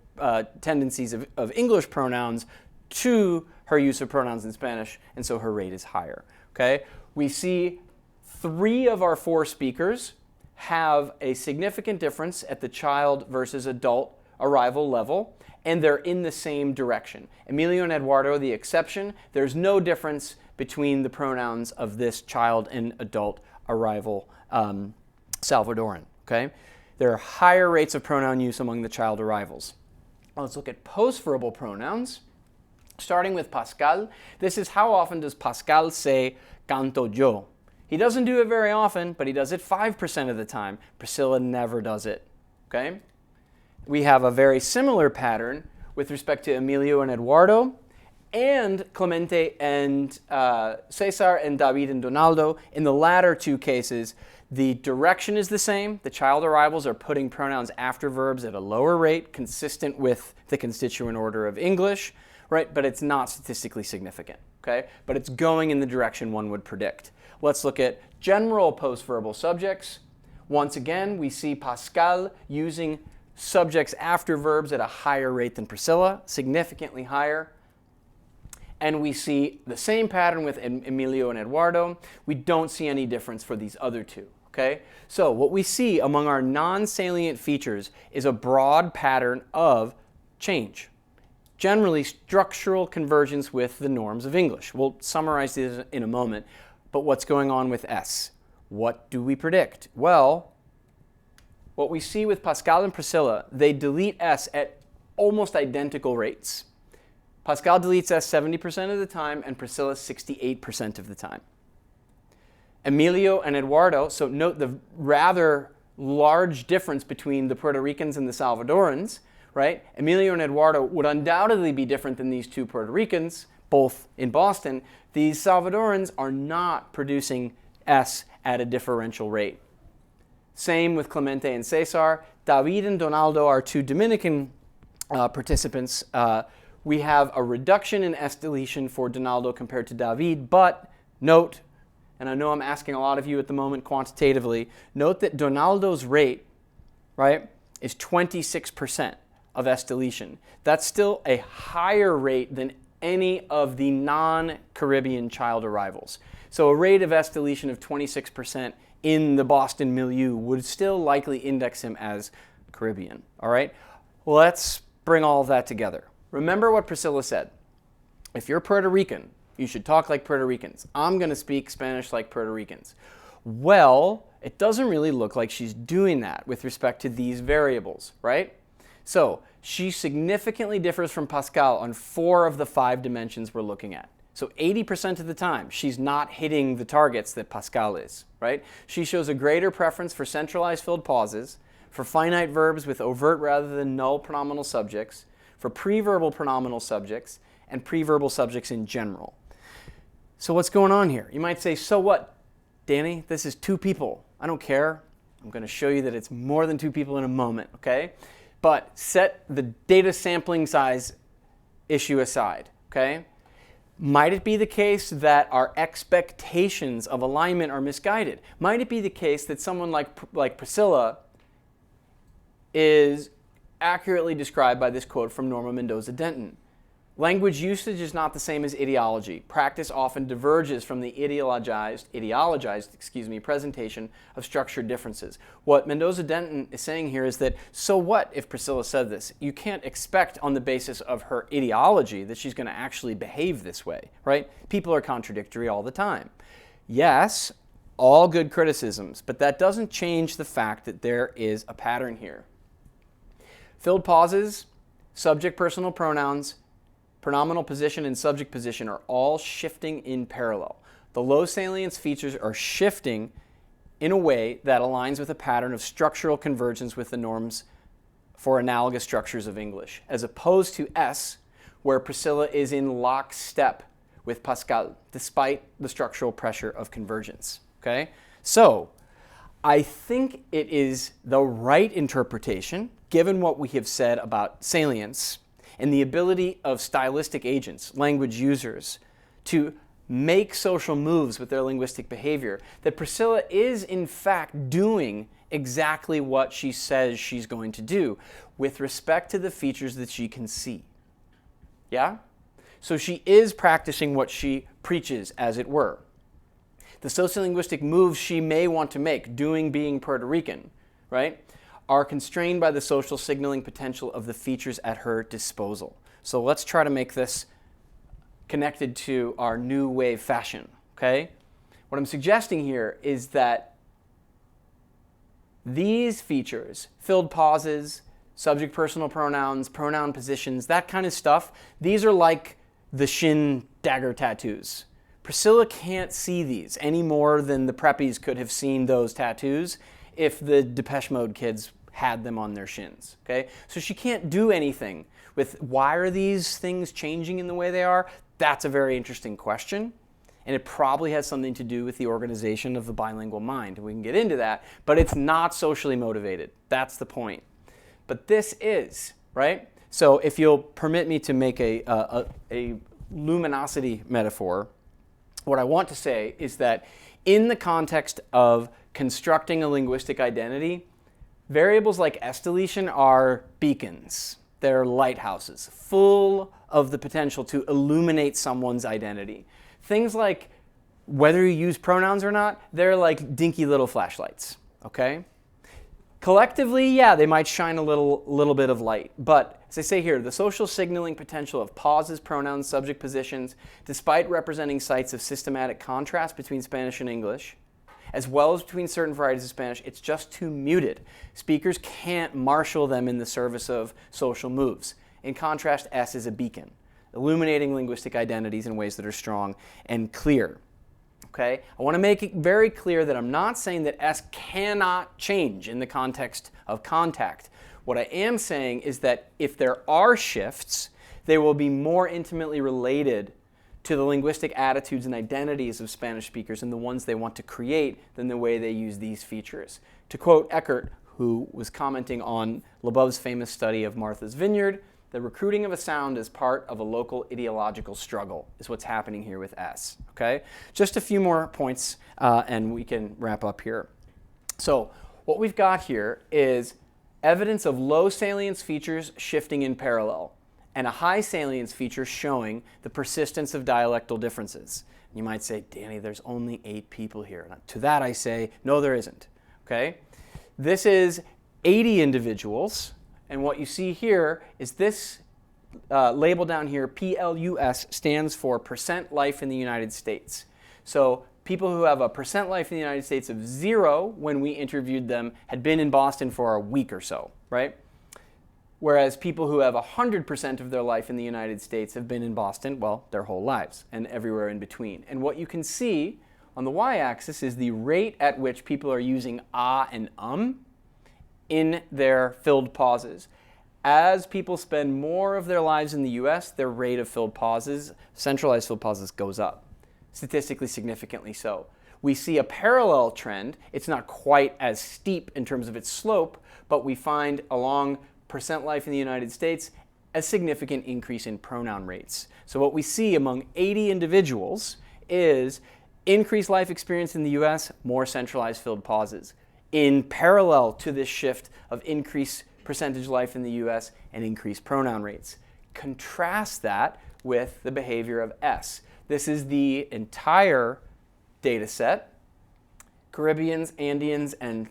tendencies of English pronouns to her use of pronouns in Spanish, and so her rate is higher. Okay? We see 3 of our 4 speakers have a significant difference at the child versus adult arrival level, and they're in the same direction. Emilio and Eduardo, the exception. There's no difference between the pronouns of this child and adult arrival Salvadoran. Okay? There are higher rates of pronoun use among the child arrivals. Let's look at postverbal pronouns. Starting with Pascal, this is how often does Pascal say canto yo. He doesn't do it very often, but he does it 5% of the time. Priscilla never does it. Okay? We have a very similar pattern with respect to Emilio and Eduardo, and Clemente and Cesar and David and Donaldo. In the latter 2 cases, the direction is the same. The child arrivals are putting pronouns after verbs at a lower rate, consistent with the constituent order of English, right? But it's not statistically significant, okay? But it's going in the direction one would predict. Let's look at general postverbal subjects. Once again, we see Pascal using subjects after verbs at a higher rate than Priscilla, significantly higher. And we see the same pattern with Emilio and Eduardo. We don't see any difference for these other two. Okay? So what we see among our non-salient features is a broad pattern of change. Generally, structural convergence with the norms of English. We'll summarize this in a moment. But what's going on with S? What do we predict? Well, what we see with Pascal and Priscilla, they delete S at almost identical rates. Pascal deletes S 70% of the time, and Priscilla 68% of the time. Emilio and Eduardo, so note the rather large difference between the Puerto Ricans and the Salvadorans, right? Emilio and Eduardo would undoubtedly be different than these two Puerto Ricans, both in Boston. These Salvadorans are not producing S at a differential rate. Same with Clemente and Cesar. David and Donaldo are two Dominican participants. We have a reduction in S deletion for Donaldo compared to David, but note, and I know I'm asking a lot of you at the moment quantitatively, note that Donaldo's rate, right, is 26% of S deletion. That's still a higher rate than any of the non-Caribbean child arrivals. So a rate of S deletion of 26% in the Boston milieu would still likely index him as Caribbean. All right? Let's bring all of that together. Remember what Priscilla said. If you're Puerto Rican, you should talk like Puerto Ricans. I'm going to speak Spanish like Puerto Ricans. Well, it doesn't really look like she's doing that with respect to these variables, right? So she significantly differs from Pascal on 4 of the 5 dimensions we're looking at. So 80% of the time, she's not hitting the targets that Pascal is, right? She shows a greater preference for centralized filled pauses, for finite verbs with overt rather than null pronominal subjects, for preverbal pronominal subjects, and preverbal subjects in general. So what's going on here? You might say, so what, Danny? This is 2 people. I don't care. I'm going to show you that it's more than 2 people in a moment, okay? But set the data sampling size issue aside, okay? Might it be the case that our expectations of alignment are misguided? Might it be the case that someone like Priscilla is accurately described by this quote from Norma Mendoza-Denton? Language usage is not the same as ideology. Practice often diverges from the ideologized presentation of structured differences. What Mendoza-Denton is saying here is that, so what if Priscilla said this? You can't expect on the basis of her ideology that she's going to actually behave this way, right? People are contradictory all the time. Yes, all good criticisms, but that doesn't change the fact that there is a pattern here. Filled pauses, subject personal pronouns, pronominal position and subject position are all shifting in parallel. The low salience features are shifting in a way that aligns with a pattern of structural convergence with the norms for analogous structures of English, as opposed to S, where Priscilla is in lockstep with Pascal, despite the structural pressure of convergence. Okay? So, I think it is the right interpretation, given what we have said about salience, and the ability of stylistic agents, language users, to make social moves with their linguistic behavior, that Priscilla is in fact doing exactly what she says she's going to do with respect to the features that she can see. Yeah? So she is practicing what she preaches, as it were. The sociolinguistic moves she may want to make, doing being Puerto Rican, right, are constrained by the social signaling potential of the features at her disposal. So let's try to make this connected to our new wave fashion, okay? What I'm suggesting here is that these features, filled pauses, subject personal pronouns, pronoun positions, that kind of stuff, these are like the shin dagger tattoos. Priscilla can't see these any more than the preppies could have seen those tattoos if the Depeche Mode kids had them on their shins, okay? So she can't do anything with why are these things changing in the way they are? That's a very interesting question, and it probably has something to do with the organization of the bilingual mind. We can get into that, but it's not socially motivated. That's the point. But this is, right? So if you'll permit me to make a luminosity metaphor, what I want to say is that in the context of constructing a linguistic identity, variables like S deletion are beacons. They're lighthouses, full of the potential to illuminate someone's identity. Things like whether you use pronouns or not, they're like dinky little flashlights, okay? Collectively, yeah, they might shine a little bit of light, but as I say here, the social signaling potential of pauses, pronouns, subject positions, despite representing sites of systematic contrast between Spanish and English, as well as between certain varieties of Spanish, it's just too muted. Speakers can't marshal them in the service of social moves. In contrast, S is a beacon, illuminating linguistic identities in ways that are strong and clear. Okay? I want to make it very clear that I'm not saying that S cannot change in the context of contact. What I am saying is that if there are shifts, they will be more intimately related to the linguistic attitudes and identities of Spanish speakers and the ones they want to create than the way they use these features. To quote Erker, who was commenting on Leboeuf's famous study of Martha's Vineyard, the recruiting of a sound is part of a local ideological struggle, is what's happening here with S. Okay? Just a few more points and we can wrap up here. So what we've got here is evidence of low salience features shifting in parallel, and a high salience feature showing the persistence of dialectal differences. You might say, Danny, there's only 8 people here. And to that I say, no, there isn't. Okay? This is 80 individuals, and what you see here is this label down here, PLUS, stands for percent life in the United States. So people who have a percent life in the United States of 0 when we interviewed them had been in Boston for a week or so, right? Whereas people who have 100% of their life in the United States have been in Boston, well, their whole lives and everywhere in between. And what you can see on the y-axis is the rate at which people are using ah and in their filled pauses. As people spend more of their lives in the US, their rate of filled pauses, centralized filled pauses, goes up, statistically significantly so. We see a parallel trend. It's not quite as steep in terms of its slope, but we find along percent life in the United States a significant increase in pronoun rates. So what we see among 80 individuals is increased life experience in the US, more centralized filled pauses. In parallel to this shift of increased percentage life in the US and increased pronoun rates. Contrast that with the behavior of S. This is the entire data set, Caribbeans, Andeans, and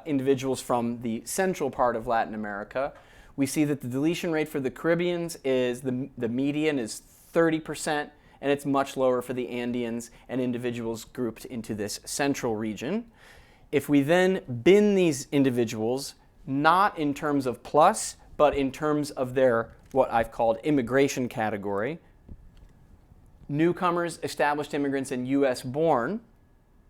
individuals from the central part of Latin America. We see that the deletion rate for the Caribbeans is, the median is 30%, and it's much lower for the Andeans and individuals grouped into this central region. If we then bin these individuals, not in terms of plus, but in terms of their, what I've called immigration category, newcomers, established immigrants, and US born,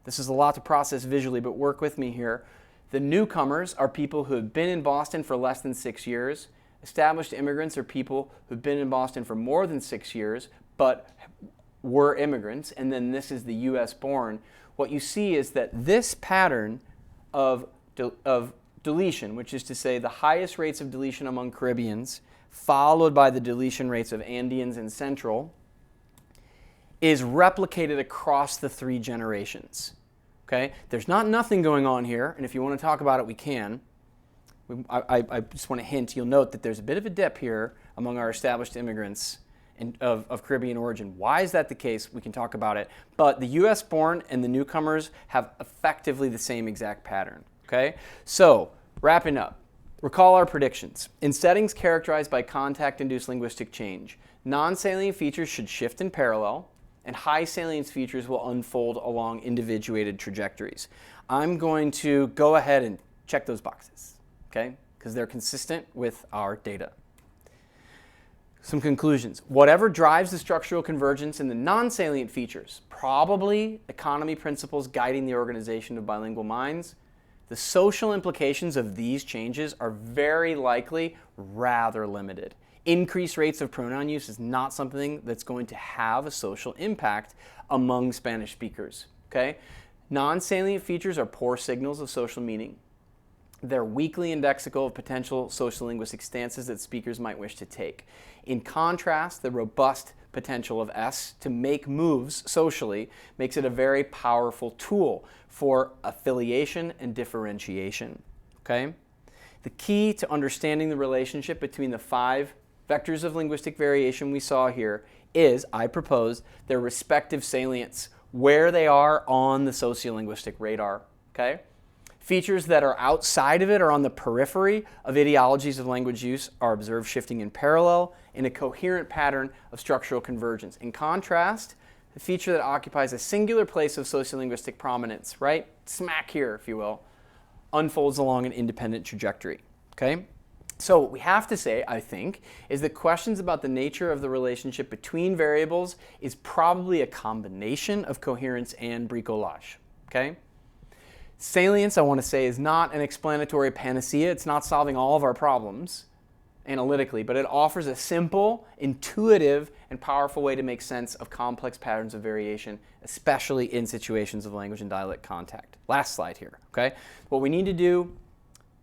this is a lot to process visually, but work with me here. The newcomers are people who have been in Boston for less than 6 years. Established immigrants are people who've been in Boston for more than 6 years, but were immigrants. And then this is the US born. What you see is that this pattern of deletion, which is to say the highest rates of deletion among Caribbeans, followed by the deletion rates of Andeans and Central, is replicated across the 3 generations. Okay? There's not nothing going on here, and if you want to talk about it, we can. I just want to hint, you'll note that there's a bit of a dip here among our established immigrants of Caribbean origin. Why is that the case? We can talk about it. But the US born and the newcomers have effectively the same exact pattern. Okay? So, wrapping up, recall our predictions. In settings characterized by contact-induced linguistic change, non-salient features should shift in parallel, and high salience features will unfold along individuated trajectories. I'm going to go ahead and check those boxes, okay? Because they're consistent with our data. Some conclusions. Whatever drives the structural convergence in the non-salient features, probably economy principles guiding the organization of bilingual minds, the social implications of these changes are very likely rather limited. Increased rates of pronoun use is not something that's going to have a social impact among Spanish speakers. Okay? Non-salient features are poor signals of social meaning. They're weakly indexical of potential sociolinguistic stances that speakers might wish to take. In contrast, the robust potential of S to make moves socially makes it a very powerful tool for affiliation and differentiation. Okay? The key to understanding the relationship between the 5 vectors of linguistic variation we saw here is, I propose, their respective salience, where they are on the sociolinguistic radar. Okay? Features that are outside of it or on the periphery of ideologies of language use are observed shifting in parallel in a coherent pattern of structural convergence. In contrast, the feature that occupies a singular place of sociolinguistic prominence, right, smack here, if you will, unfolds along an independent trajectory. Okay? So what we have to say, I think, is that questions about the nature of the relationship between variables is probably a combination of coherence and bricolage. Okay? Salience, I want to say, is not an explanatory panacea. It's not solving all of our problems analytically, but it offers a simple, intuitive, and powerful way to make sense of complex patterns of variation, especially in situations of language and dialect contact. Last slide here. Okay? What we need to do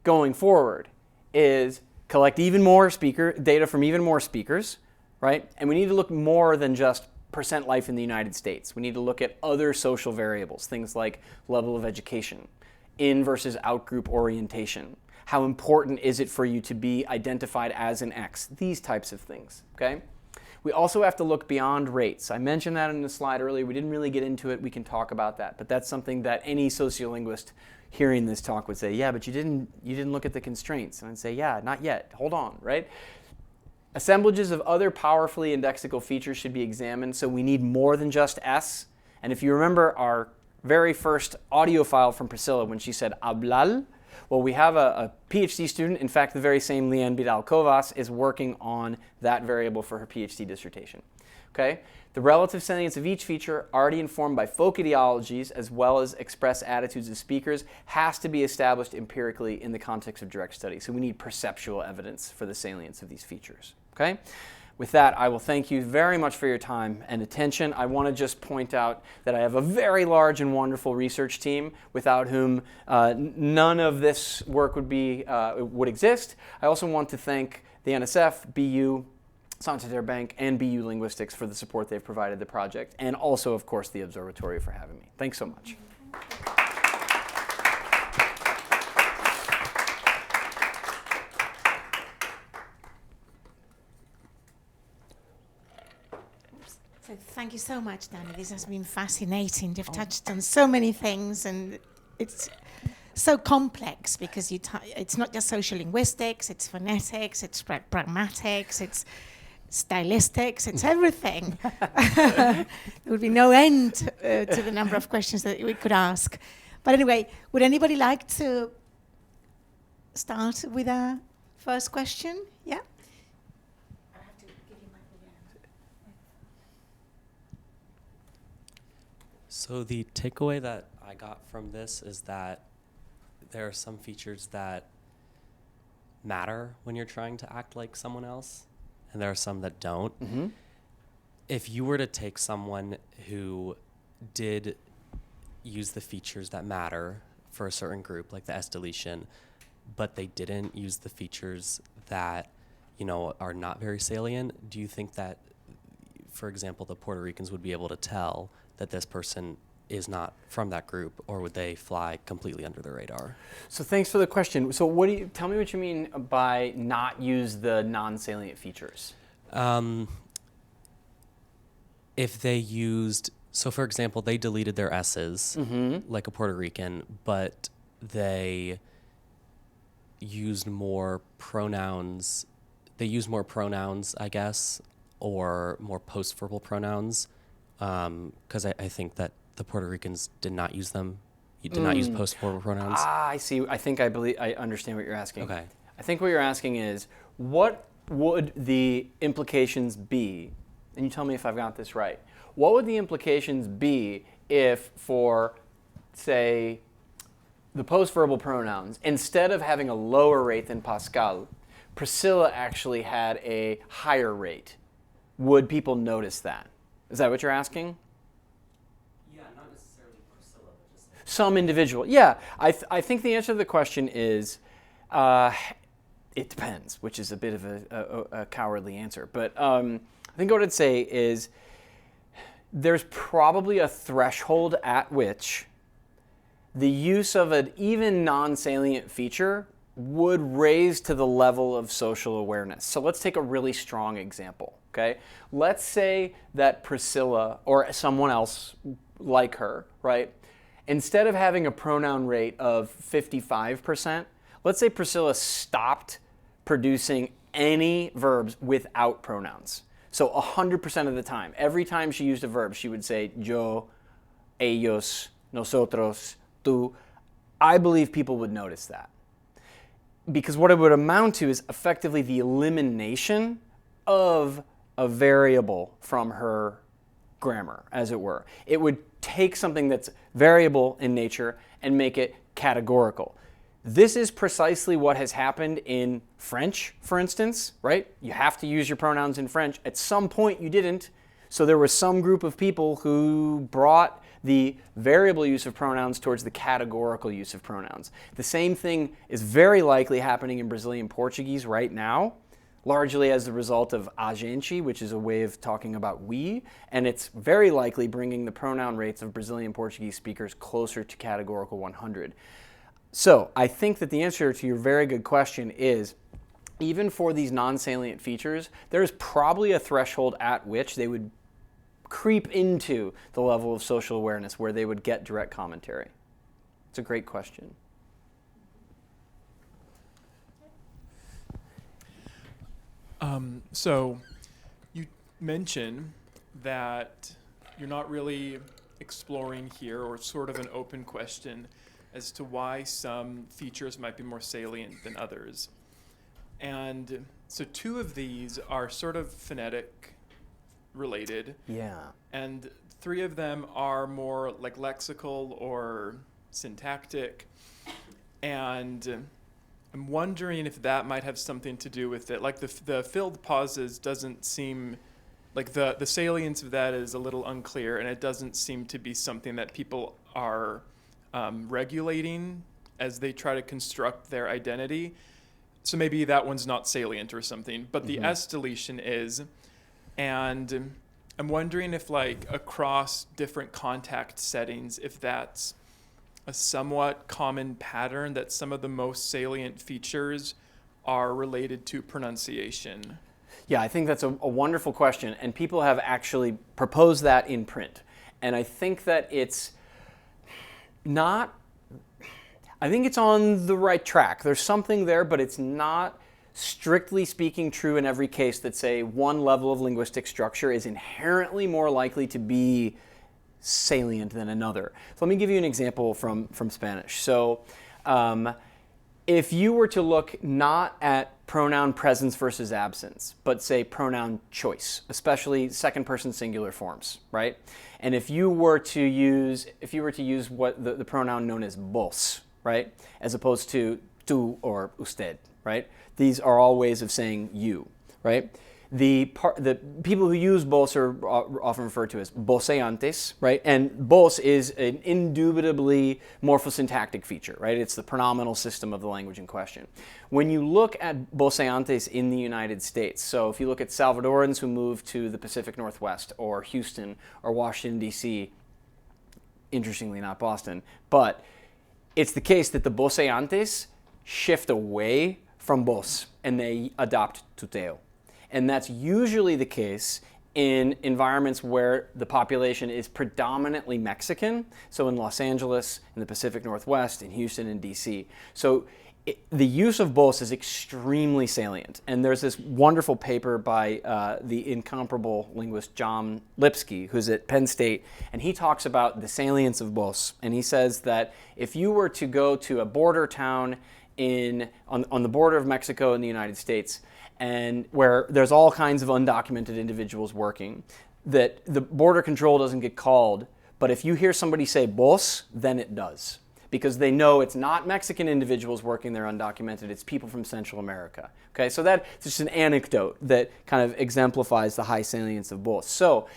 going forward is collect even more data from even more speakers, right? And we need to look more than just percent life in the United States. We need to look at other social variables, things like level of education, in versus out group orientation. How important is it for you to be identified as an X? These types of things, okay? We also have to look beyond rates. I mentioned that in the slide earlier. We didn't really get into it. We can talk about that. But that's something that any sociolinguist hearing this talk would say, yeah, but you didn't look at the constraints. And I'd say, yeah, not yet. Hold on, right? Assemblages of other powerfully indexical features should be examined, so we need more than just S. And if you remember our very first audio file from Priscilla when she said hablar, well, we have a PhD student, in fact, the very same Leanne Vidal-Covas is working on that variable for her PhD dissertation. Okay? The relative salience of each feature, already informed by folk ideologies as well as express attitudes of speakers, has to be established empirically in the context of direct study. So we need perceptual evidence for the salience of these features. Okay? With that, I will thank you very much for your time and attention. I want to just point out that I have a very large and wonderful research team without whom none of this work would exist. I also want to thank the NSF, BU, Santander Bank, and BU Linguistics for the support they've provided the project, and also, of course, the Observatorio for having me. Thanks so much. So thank you so much, Danny. This has been fascinating. You've touched on so many things, and it's so complex because it's not just social linguistics, it's phonetics, it's pragmatics, it's stylistics, it's everything. There would be no end to the number of questions that we could ask. But anyway, would anybody like to start with a first question? Yeah? I have to give you my So the takeaway that I got from this is that there are some features that matter when you're trying to act like someone else, and there are some that don't. Mm-hmm. If you were to take someone who did use the features that matter for a certain group, like the S deletion, but they didn't use the features that, are not very salient, do you think that, for example, the Puerto Ricans would be able to tell that this person is not from that group, or would they fly completely under the radar? So thanks for the question. So tell me what you mean by not use the non-salient features. If they used, so for example, they deleted their S's, like a Puerto Rican, but they used more pronouns. They used more pronouns, I guess, or more post-verbal pronouns, because I think that the Puerto Ricans did not use them. You did not use post-verbal pronouns. I see. I understand what you're asking. Okay. I think what you're asking is, what would the implications be? And you tell me if I've got this right. What would the implications be if, for, say, the post-verbal pronouns, instead of having a lower rate than Pascal, Priscilla actually had a higher rate? Would people notice that? Is that what you're asking? Yeah, not necessarily Priscilla, but just some individual. Yeah, I think the answer to the question is it depends, which is a bit of a cowardly answer. But I think what I'd say is there's probably a threshold at which the use of an even non-salient feature would raise to the level of social awareness. So let's take a really strong example, okay? Let's say that Priscilla or someone else like her, right? Instead of having a pronoun rate of 55%, let's say Priscilla stopped producing any verbs without pronouns. So 100% of the time, every time she used a verb, she would say yo, ellos, nosotros, tú. I believe people would notice that. Because what it would amount to is effectively the elimination of a variable from her grammar, as it were. It would take something that's variable in nature and make it categorical. This is precisely what has happened in French, for instance, right? You have to use your pronouns in French. At some point you didn't, so there was some group of people who brought the variable use of pronouns towards the categorical use of pronouns. The same thing is very likely happening in Brazilian Portuguese right now, largely as a result of a gente, which is a way of talking about we, and it's very likely bringing the pronoun rates of Brazilian Portuguese speakers closer to categorical 100. So I think that the answer to your very good question is, even for these non-salient features, there's probably a threshold at which they would creep into the level of social awareness where they would get direct commentary. It's a great question. So you mention that you're not really exploring here, or sort of an open question as to why some features might be more salient than others. And so two of these are sort of phonetic related. Yeah. And three of them are more like lexical or syntactic. And I'm wondering if that might have something to do with it. Like the filled pauses doesn't seem, like the salience of that is a little unclear, and it doesn't seem to be something that people are regulating as they try to construct their identity. So maybe that one's not salient or something, but the S deletion is. And I'm wondering if, like, across different contact settings, if that's a somewhat common pattern, that some of the most salient features are related to pronunciation. Yeah, I think that's a wonderful question, and people have actually proposed that in print. And I think that it's not, I think it's on the right track. There's something there, but it's not strictly speaking true in every case that, say, one level of linguistic structure is inherently more likely to be salient than another. So let me give you an example from Spanish. So if you were to look not at pronoun presence versus absence, but say pronoun choice, especially second person singular forms, right? And if you were to use what the pronoun known as vos, right, as opposed to tú or usted, right? These are all ways of saying you, right? The people who use vos are often referred to as voceantes, right? And vos is an indubitably morphosyntactic feature, right? It's the pronominal system of the language in question. When you look at voceantes in the United States, so if you look at Salvadorans who move to the Pacific Northwest or Houston or Washington, D.C., interestingly not Boston, but it's the case that the voceantes shift away from vos and they adopt tuteo. And that's usually the case in environments where the population is predominantly Mexican, so in Los Angeles, in the Pacific Northwest, in Houston, and DC. So the use of vos is extremely salient. And there's this wonderful paper by the incomparable linguist John Lipsky, who's at Penn State, and he talks about the salience of vos. And he says that if you were to go to a border town on the border of Mexico and the United States, and where there's all kinds of undocumented individuals working, that the border control doesn't get called, but if you hear somebody say vos, then it does. Because they know it's not Mexican individuals working there undocumented, it's people from Central America. Okay, so that's just an anecdote that kind of exemplifies the high salience of vos. So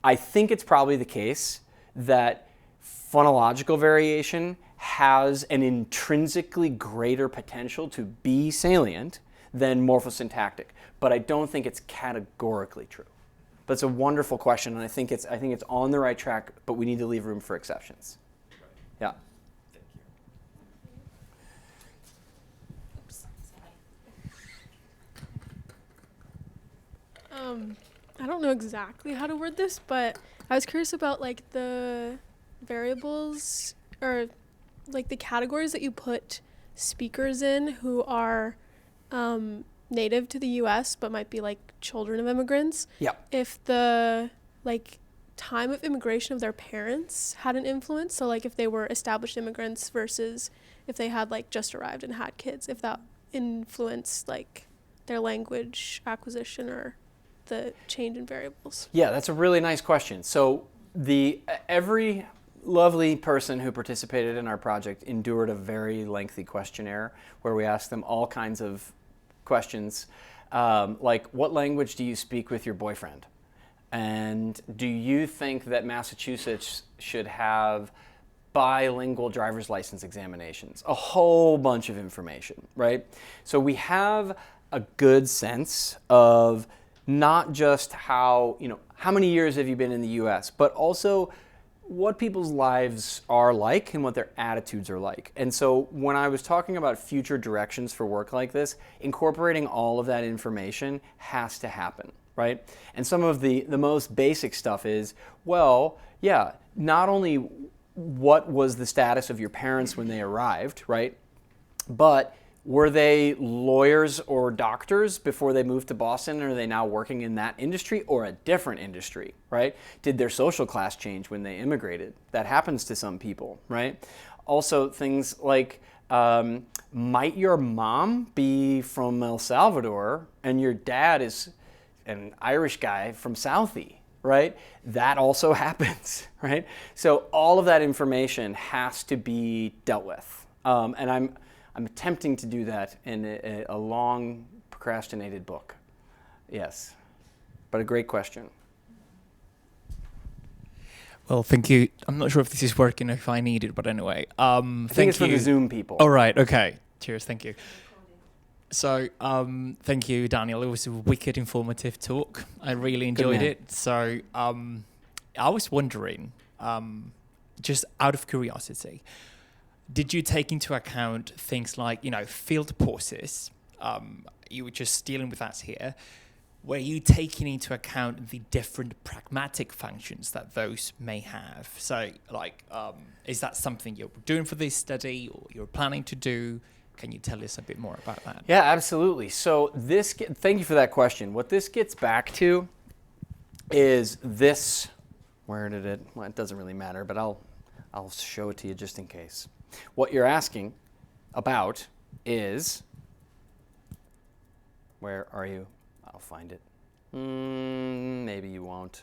I think it's probably the case that phonological variation has an intrinsically greater potential to be salient than morphosyntactic, but I don't think it's categorically true. But it's a wonderful question, and I think it's on the right track, but we need to leave room for exceptions. Yeah. I don't know exactly how to word this, but I was curious about like the variables or like the categories that you put speakers in who are native to the US but might be like children of immigrants. Yeah. If the like time of immigration of their parents had an influence, so like if they were established immigrants versus if they had like just arrived and had kids, if that influenced like their language acquisition or the change in variables. Yeah, that's a really nice question. So every lovely person who participated in our project endured a very lengthy questionnaire where we asked them all kinds of questions, like what language do you speak with your boyfriend? And do you think that Massachusetts should have bilingual driver's license examinations? A whole bunch of information, right? So we have a good sense of not just how many years have you been in the US, but also what people's lives are like and what their attitudes are like. And so when I was talking about future directions for work like this, incorporating all of that information has to happen, right? And some of the most basic stuff is, well, yeah, not only what was the status of your parents when they arrived, right? But were they lawyers or doctors before they moved to Boston, and are they now working in that industry or a different industry, right? Did their social class change when they immigrated? That happens to some people, right? Also, things like, might your mom be from El Salvador and your dad is an Irish guy from Southie, right? That also happens, right? So all of that information has to be dealt with. And I'm attempting to do that in a long procrastinated book. Yes, but a great question. Well, thank you. I'm not sure if this is working, if I need it, but anyway. I think it's for the Zoom people. All right, okay. Cheers, thank you. So, thank you, Daniel. It was a wicked informative talk. I really enjoyed it. So, I was wondering, just out of curiosity, did you take into account things like, field pauses? You were just dealing with that here. Were you taking into account the different pragmatic functions that those may have? So, is that something you're doing for this study or you're planning to do? Can you tell us a bit more about that? Yeah, absolutely. So thank you for that question. What this gets back to is this. Where did it? Well, it doesn't really matter, but I'll show it to you just in case. What you're asking about is, where are you? I'll find it. Maybe you won't.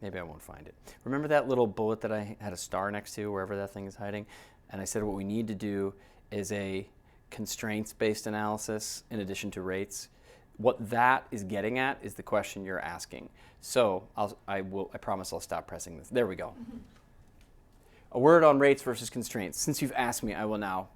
Maybe I won't find it. Remember that little bullet that I had a star next to, wherever that thing is hiding? And I said what we need to do is a constraints-based analysis in addition to rates. What that is getting at is the question you're asking. So I promise I'll stop pressing this. There we go. Mm-hmm. A word on rates versus constraints. Since you've asked me, I will now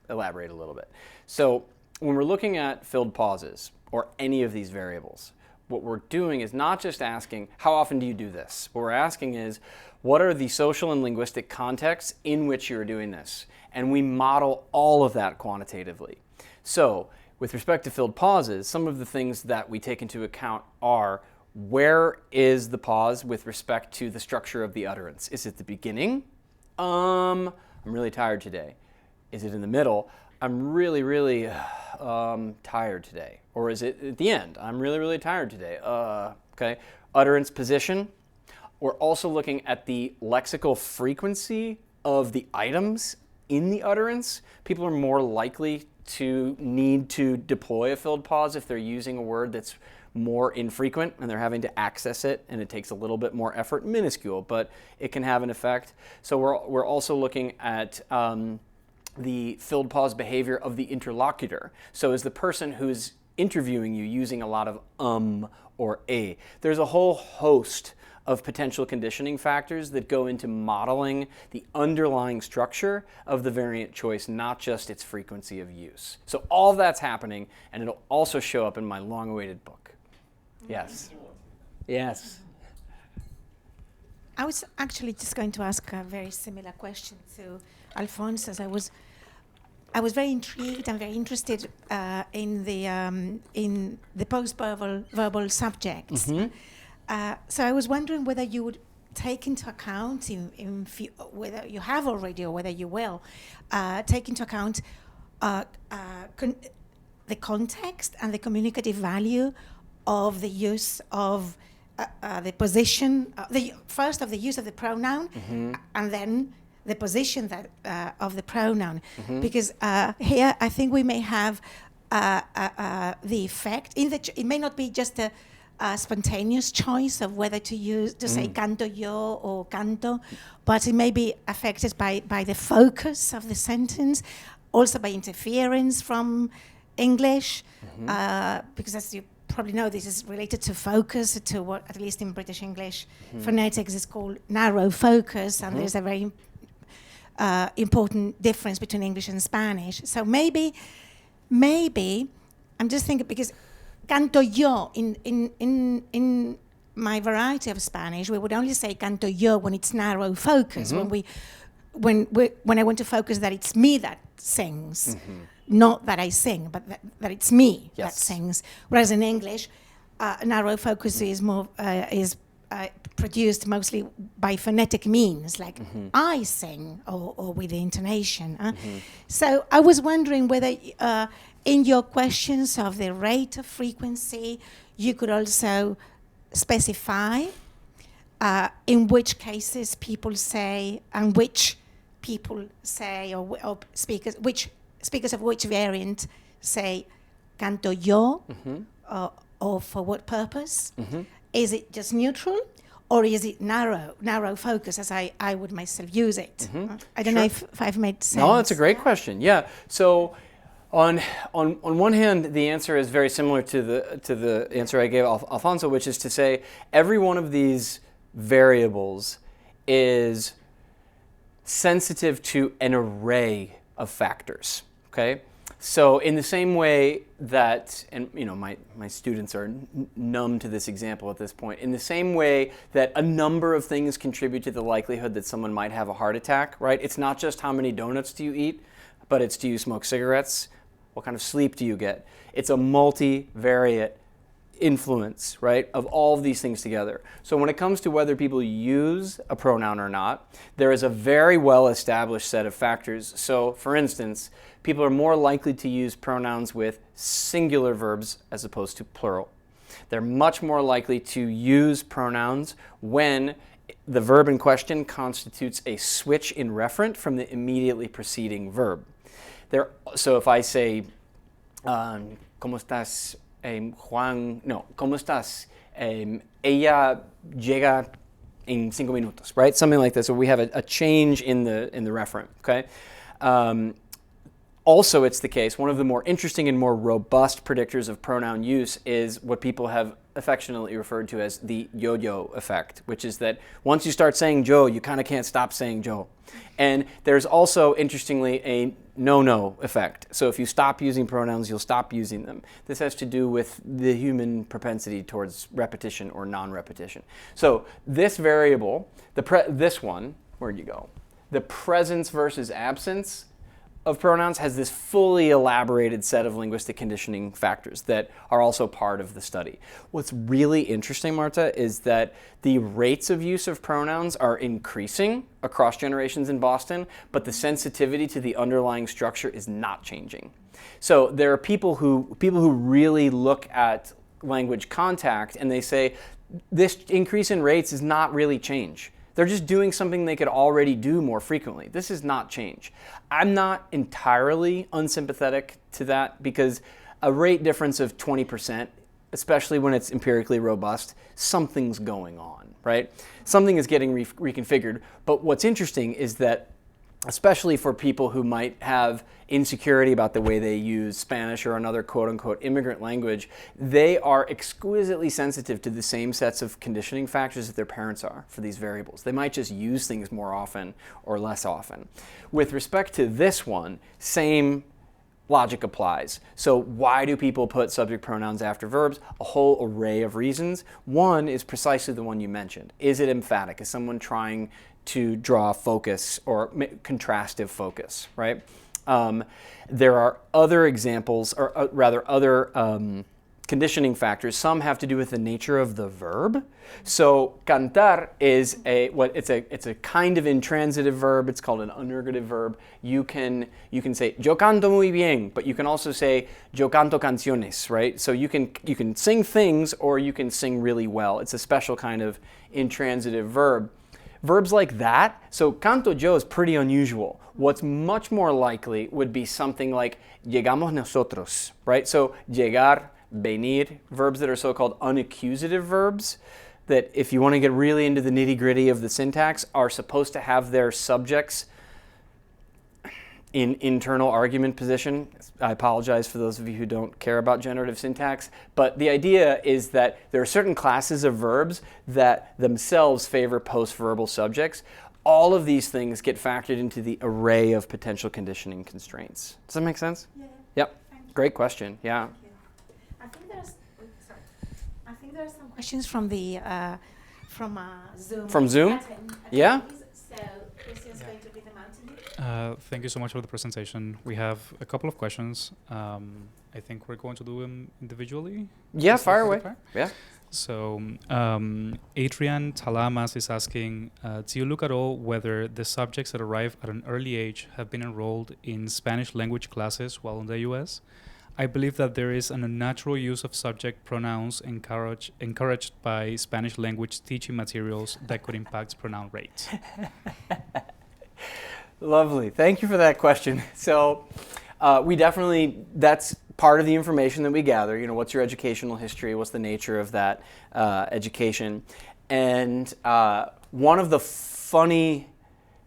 elaborate a little bit. So when we're looking at filled pauses or any of these variables, what we're doing is not just asking, how often do you do this? What we're asking is, what are the social and linguistic contexts in which you're doing this? And we model all of that quantitatively. So with respect to filled pauses, some of the things that we take into account are, where is the pause with respect to the structure of the utterance? Is it the beginning? I'm really tired today. Is it in the middle? I'm really, really tired today. Or is it at the end? I'm really, really tired today. Okay. Utterance position. We're also looking at the lexical frequency of the items in the utterance. People are more likely to need to deploy a filled pause if they're using a word that's more infrequent and they're having to access it, and it takes a little bit more effort, minuscule, but it can have an effect. So we're also looking at the filled pause behavior of the interlocutor. So is the person who's interviewing you using a lot of or a? There's a whole host of potential conditioning factors that go into modeling the underlying structure of the variant choice, not just its frequency of use. So all of that's happening, and it'll also show up in my long-awaited book. Yes. Yes. I was actually just going to ask a very similar question to Alphonse's. I was very intrigued and very interested in the post-verbal subjects. So I was wondering whether you would take into account, whether you have already or whether you will, take into account the context and the communicative value of the use of the position, first of the use of the pronoun, and then the position of the pronoun. Because here I think we may have the effect, it may not be just a spontaneous choice of whether to say canto yo or canto, but it may be affected by the focus of the sentence, also by interference from English, because as you probably know, this is related to focus, to what, at least in British English, phonetics is called narrow focus, and there's a very important difference between English and Spanish. So maybe, I'm just thinking, because canto yo, in my variety of Spanish, we would only say canto yo when it's narrow focus, when I want to focus that it's me that sings, not that I sing, but that it's me that sings. Whereas in English, narrow focus is more produced mostly by phonetic means, like I sing or with the intonation. So I was wondering whether in your questions of the rate of frequency, you could also specify in which cases people say, and which people say, or speakers, which speakers of which variant say canto yo, or for what purpose? Is it just neutral, or is it narrow focus, as I would myself use it? I don't know if I've made sense. No, that's a great question. Yeah. So on one hand, the answer is very similar to the answer I gave Alfonso, which is to say every one of these variables is sensitive to an array of factors. Okay. So in the same way that, and you know, my students are numb to this example at this point, in the same way that a number of things contribute to the likelihood that someone might have a heart attack, right? It's not just how many donuts do you eat, but it's do you smoke cigarettes? What kind of sleep do you get? It's a multivariate influence, right, of all of these things together. So when it comes to whether people use a pronoun or not, there is a very well-established set of factors. So for instance, people are more likely to use pronouns with singular verbs as opposed to plural. They're much more likely to use pronouns when the verb in question constitutes a switch in referent from the immediately preceding verb. So if I say, ¿Cómo estás, Juan? No, ¿cómo estás? Ella llega en 5 minutos, right? Something like this. So we have a change in the referent, okay? Also, it's the case, one of the more interesting and more robust predictors of pronoun use is what people have affectionately referred to as the yo-yo effect, which is that once you start saying Joe, you kind of can't stop saying Joe. And there's also, interestingly, a no-no effect. So if you stop using pronouns, you'll stop using them. This has to do with the human propensity towards repetition or non-repetition. So this variable, this one, where'd you go? The presence versus absence of pronouns has this fully elaborated set of linguistic conditioning factors that are also part of the study. What's really interesting, Marta, is that the rates of use of pronouns are increasing across generations in Boston, but the sensitivity to the underlying structure is not changing. So there are people who really look at language contact and they say this increase in rates is not really change. They're just doing something they could already do more frequently. This is not change. I'm not entirely unsympathetic to that because a rate difference of 20%, especially when it's empirically robust, something's going on, right? Something is getting reconfigured. But what's interesting is that especially for people who might have insecurity about the way they use Spanish or another quote-unquote immigrant language, they are exquisitely sensitive to the same sets of conditioning factors that their parents are for these variables. They might just use things more often or less often. With respect to this one, same logic applies. So why do people put subject pronouns after verbs? A whole array of reasons. One is precisely the one you mentioned. Is it emphatic? Is someone trying to draw focus or contrastive focus, right? There are other examples, or rather other conditioning factors. Some have to do with the nature of the verb. So cantar is it's a kind of intransitive verb. It's called an unergative verb. You can say yo canto muy bien, but you can also say yo canto canciones, right? So you can sing things or you can sing really well. It's a special kind of intransitive verb. Verbs like that, so canto yo is pretty unusual. What's much more likely would be something like llegamos nosotros, right? So llegar, venir, verbs that are so-called unaccusative verbs, that if you want to get really into the nitty-gritty of the syntax, are supposed to have their subjects in internal argument position. I apologize for those of you who don't care about generative syntax, but the idea is that there are certain classes of verbs that themselves favor post-verbal subjects. All of these things get factored into the array of potential conditioning constraints. Does that make sense? Yeah. Yep. Great question. Yeah. I think there are some questions from the Zoom. From Zoom? Yeah. So Christian's going to read them out to you. Thank you so much for the presentation. We have a couple of questions. I think we're going to do them individually. Yeah, Is that fire away. fair? Yeah. So Adrian Talamas is asking, do you look at all whether the subjects that arrive at an early age have been enrolled in Spanish language classes while in the US? I believe that there is an unnatural use of subject pronouns encouraged by Spanish language teaching materials that could impact pronoun rates. Lovely. Thank you for that question. So we definitely, that's part of the information that we gather. You know, what's your educational history? What's the nature of that education? And one of the funny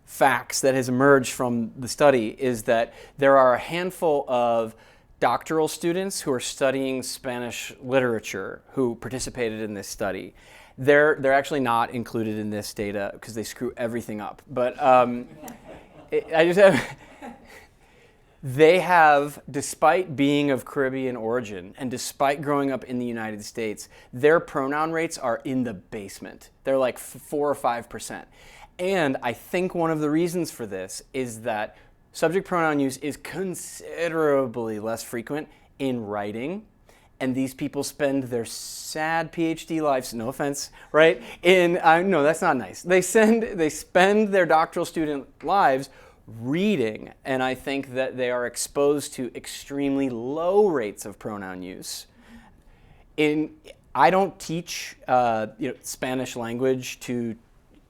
facts that has emerged from the study is that there are a handful of doctoral students who are studying Spanish literature who participated in this study. They're actually not included in this data because they screw everything up. But they have, despite being of Caribbean origin and despite growing up in the United States, their pronoun rates are in the basement. They're like 4 or 5%. And I think one of the reasons for this is that subject pronoun use is considerably less frequent in writing, and these people spend their sad PhD lives, no offense, right? No, that's not nice. They spend their doctoral student lives reading, and I think that they are exposed to extremely low rates of pronoun use. I don't teach Spanish language to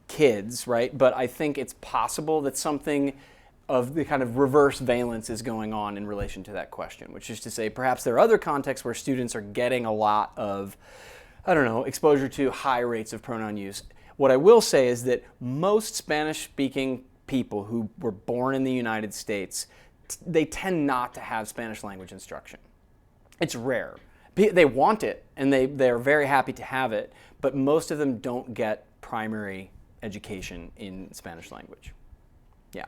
kids, right? But I think it's possible that something of the kind of reverse valence is going on in relation to that question, which is to say perhaps there are other contexts where students are getting a lot of, exposure to high rates of pronoun use. What I will say is that most Spanish-speaking people who were born in the United States, they tend not to have Spanish language instruction. It's rare. They want it, and they're very happy to have it, but most of them don't get primary education in Spanish language. Yeah.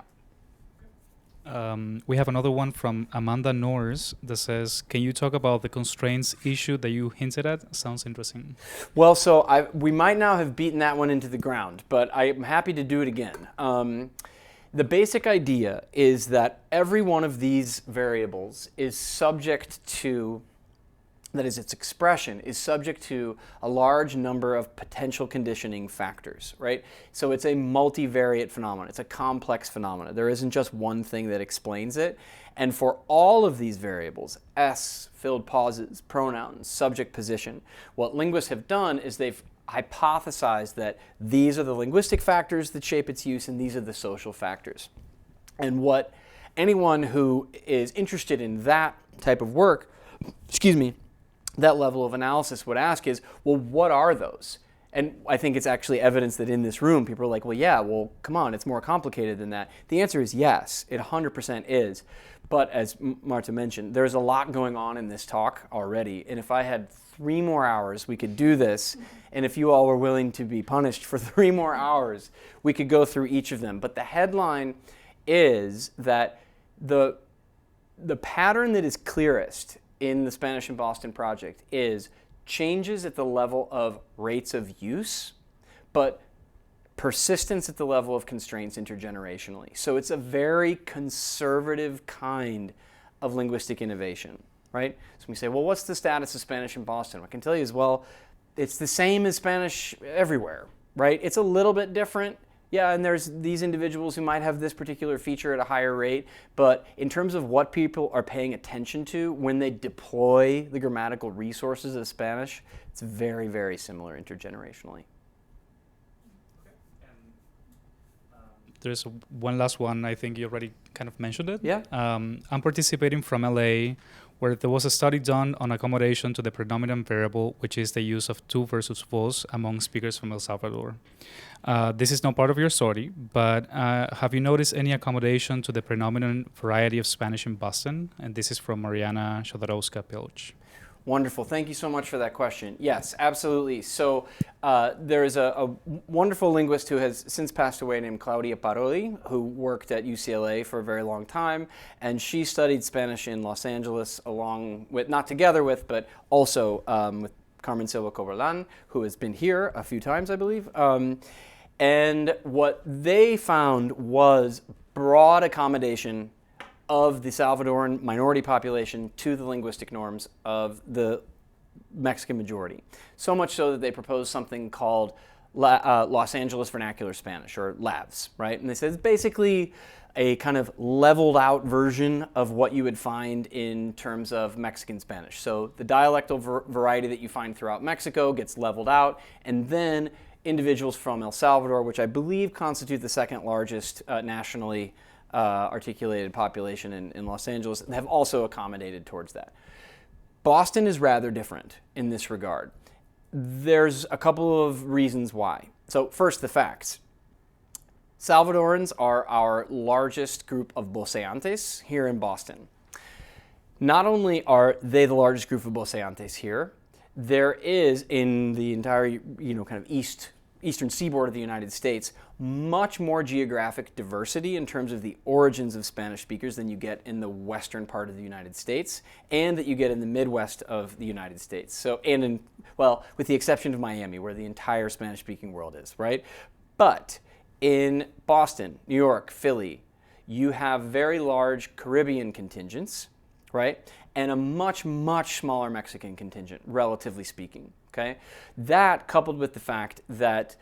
We have another one from Amanda Norris that says, can you talk about the constraints issue that you hinted at? Sounds interesting. Well, so we might now have beaten that one into the ground, but I'm happy to do it again. The basic idea is that every one of these variables is subject to, that is, its expression is subject to a large number of potential conditioning factors, right? So it's a multivariate phenomenon. It's a complex phenomenon. There isn't just one thing that explains it. And for all of these variables, S, filled pauses, pronouns, subject position, what linguists have done is they've hypothesized that these are the linguistic factors that shape its use and these are the social factors. And what anyone who is interested in that type of work, that level of analysis would ask is, well, what are those? And I think it's actually evidence that in this room, people are like, well, yeah, well, come on, it's more complicated than that. The answer is yes, it 100% is. But as Marta mentioned, there's a lot going on in this talk already. And if I had 3 more hours, we could do this. And if you all were willing to be punished for 3 more hours, we could go through each of them. But the headline is that the pattern that is clearest in the Spanish in Boston project is changes at the level of rates of use, but persistence at the level of constraints intergenerationally. So it's a very conservative kind of linguistic innovation, right? So we say, well, what's the status of Spanish in Boston? What I can tell you is, well, it's the same as Spanish everywhere, right? It's a little bit different. Yeah, and there's these individuals who might have this particular feature at a higher rate, but in terms of what people are paying attention to when they deploy the grammatical resources of Spanish, it's very, very similar intergenerationally. There's one last one. I think you already kind of mentioned it. Yeah. I'm participating from LA, where there was a study done on accommodation to the predominant variable, which is the use of tu versus vos among speakers from El Salvador. This is not part of your story, but have you noticed any accommodation to the predominant variety of Spanish in Boston? And this is from Mariana Shodorowska-Pilch. Wonderful. Thank you so much for that question. Yes, absolutely. So there is a wonderful linguist who has since passed away named Claudia Parodi, who worked at UCLA for a very long time. And she studied Spanish in Los Angeles along with, not together with, but also with Carmen Silva Coverlan, who has been here a few times, I believe. And what they found was broad accommodation of the Salvadoran minority population to the linguistic norms of the Mexican majority. So much so that they proposed something called Los Angeles Vernacular Spanish, or LAVS, right? And they said it's basically a kind of leveled out version of what you would find in terms of Mexican Spanish. So the dialectal variety that you find throughout Mexico gets leveled out, and then individuals from El Salvador, which I believe constitute the second largest nationally articulated population in Los Angeles, have also accommodated towards that. Boston is rather different in this regard. There's a couple of reasons why. So first, the facts. Salvadorans are our largest group of Boceantes here in Boston. Not only are they the largest group of Boceantes here, there is in the entire, kind of eastern seaboard of the United States, much more geographic diversity in terms of the origins of Spanish speakers than you get in the western part of the United States and that you get in the Midwest of the United States. So, with the exception of Miami, where the entire Spanish-speaking world is, right? But in Boston, New York, Philly, you have very large Caribbean contingents, right? And a much, much smaller Mexican contingent, relatively speaking, okay? That, coupled with the fact that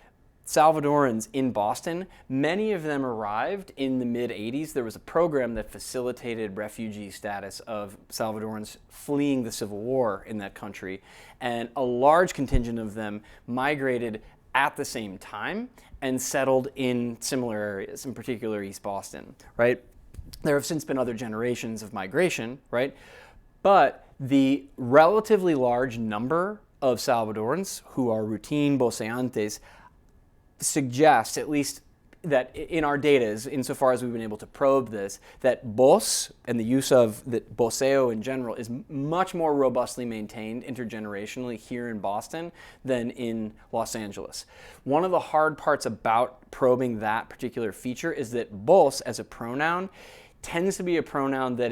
Salvadorans in Boston, many of them arrived in the mid-'80s. There was a program that facilitated refugee status of Salvadorans fleeing the Civil War in that country, and a large contingent of them migrated at the same time and settled in similar areas, in particular East Boston, right? There have since been other generations of migration, right? But the relatively large number of Salvadorans who are routine Boceantes suggests, at least that in our data, insofar as we've been able to probe this, that Bos and the use of the Boseo in general is much more robustly maintained intergenerationally here in Boston than in Los Angeles. One of the hard parts about probing that particular feature is that Bos as a pronoun tends to be a pronoun that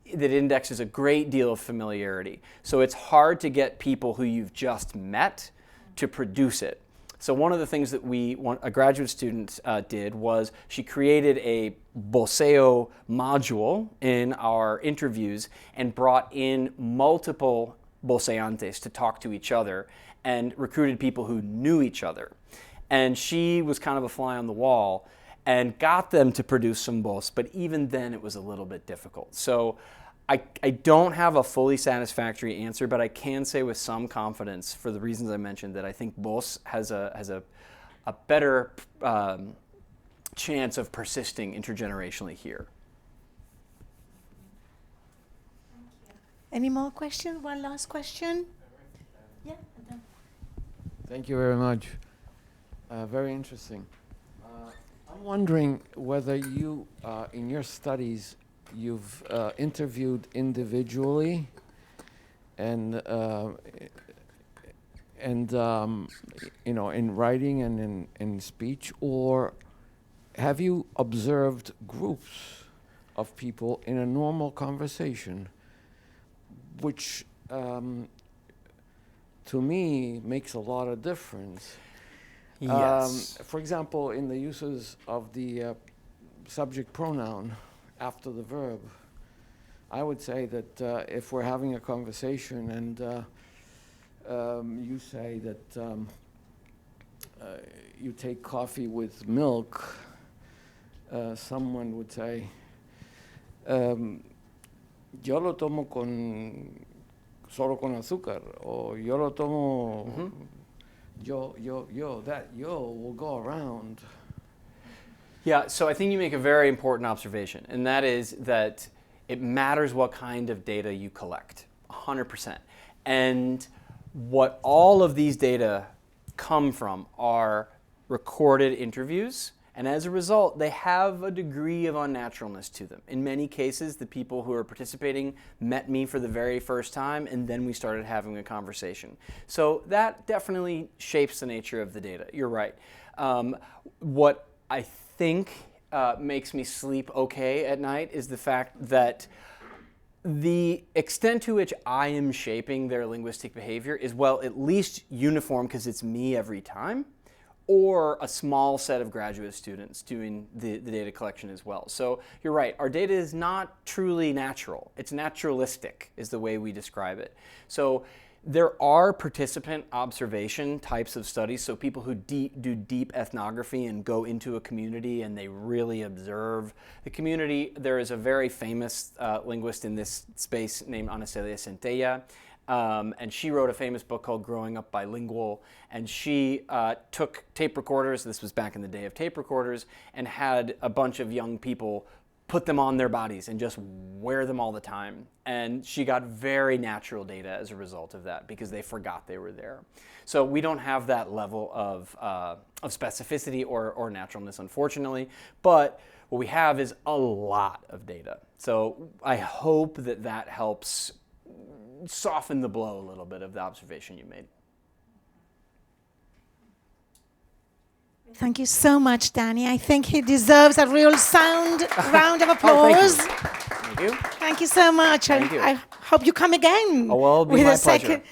indexes a great deal of familiarity. So it's hard to get people who you've just met to produce it. So one of the things that a graduate student did was she created a Boseo module in our interviews and brought in multiple Boceantes to talk to each other and recruited people who knew each other. And she was kind of a fly on the wall and got them to produce some Bos, but even then it was a little bit difficult. So I don't have a fully satisfactory answer, but I can say with some confidence, for the reasons I mentioned, that I think Bos has a better chance of persisting intergenerationally here. Any more questions? One last question? Yeah. Thank you very much. Very interesting. I'm wondering whether you, in your studies, you've interviewed individually and in writing and in speech, or have you observed groups of people in a normal conversation, which to me makes a lot of difference. Yes. For example, in the uses of the subject pronoun after the verb, I would say that if we're having a conversation and you say that you take coffee with milk, someone would say, yo lo tomo solo con azúcar, or yo lo tomo, that yo will go around. Yeah, so I think you make a very important observation, and that is that it matters what kind of data you collect, 100%. And what all of these data come from are recorded interviews, and as a result, they have a degree of unnaturalness to them. In many cases, the people who are participating met me for the very first time, and then we started having a conversation. So that definitely shapes the nature of the data. You're right. What I think makes me sleep okay at night is the fact that the extent to which I am shaping their linguistic behavior is, well, at least uniform because it's me every time, or a small set of graduate students doing the data collection as well. So you're right, our data is not truly natural. It's naturalistic is the way we describe it. So there are participant observation types of studies, so people who do deep ethnography and go into a community and they really observe the community. There is a very famous linguist in this space named Ana Celia Centella, and she wrote a famous book called Growing Up Bilingual, and she took tape recorders, this was back in the day of tape recorders, and had a bunch of young people put them on their bodies and just wear them all the time. And she got very natural data as a result of that because they forgot they were there. So we don't have that level of specificity or naturalness, unfortunately, but what we have is a lot of data. So I hope that that helps soften the blow a little bit of the observation you made. Thank you so much, Danny. I think he deserves a real sound round of applause. Thank you. Thank you so much. Thank you. I hope you come again Oh, well, it'll be with my a pleasure.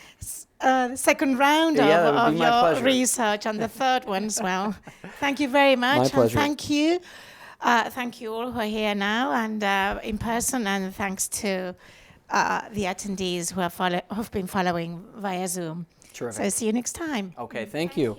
second round Yeah, that would of be my your pleasure. research, and the third one as well. Thank you very much. My pleasure. And thank you all who are here now and in person, and thanks to the attendees who've been following via Zoom. Terrific. So see you next time. Okay, thank you.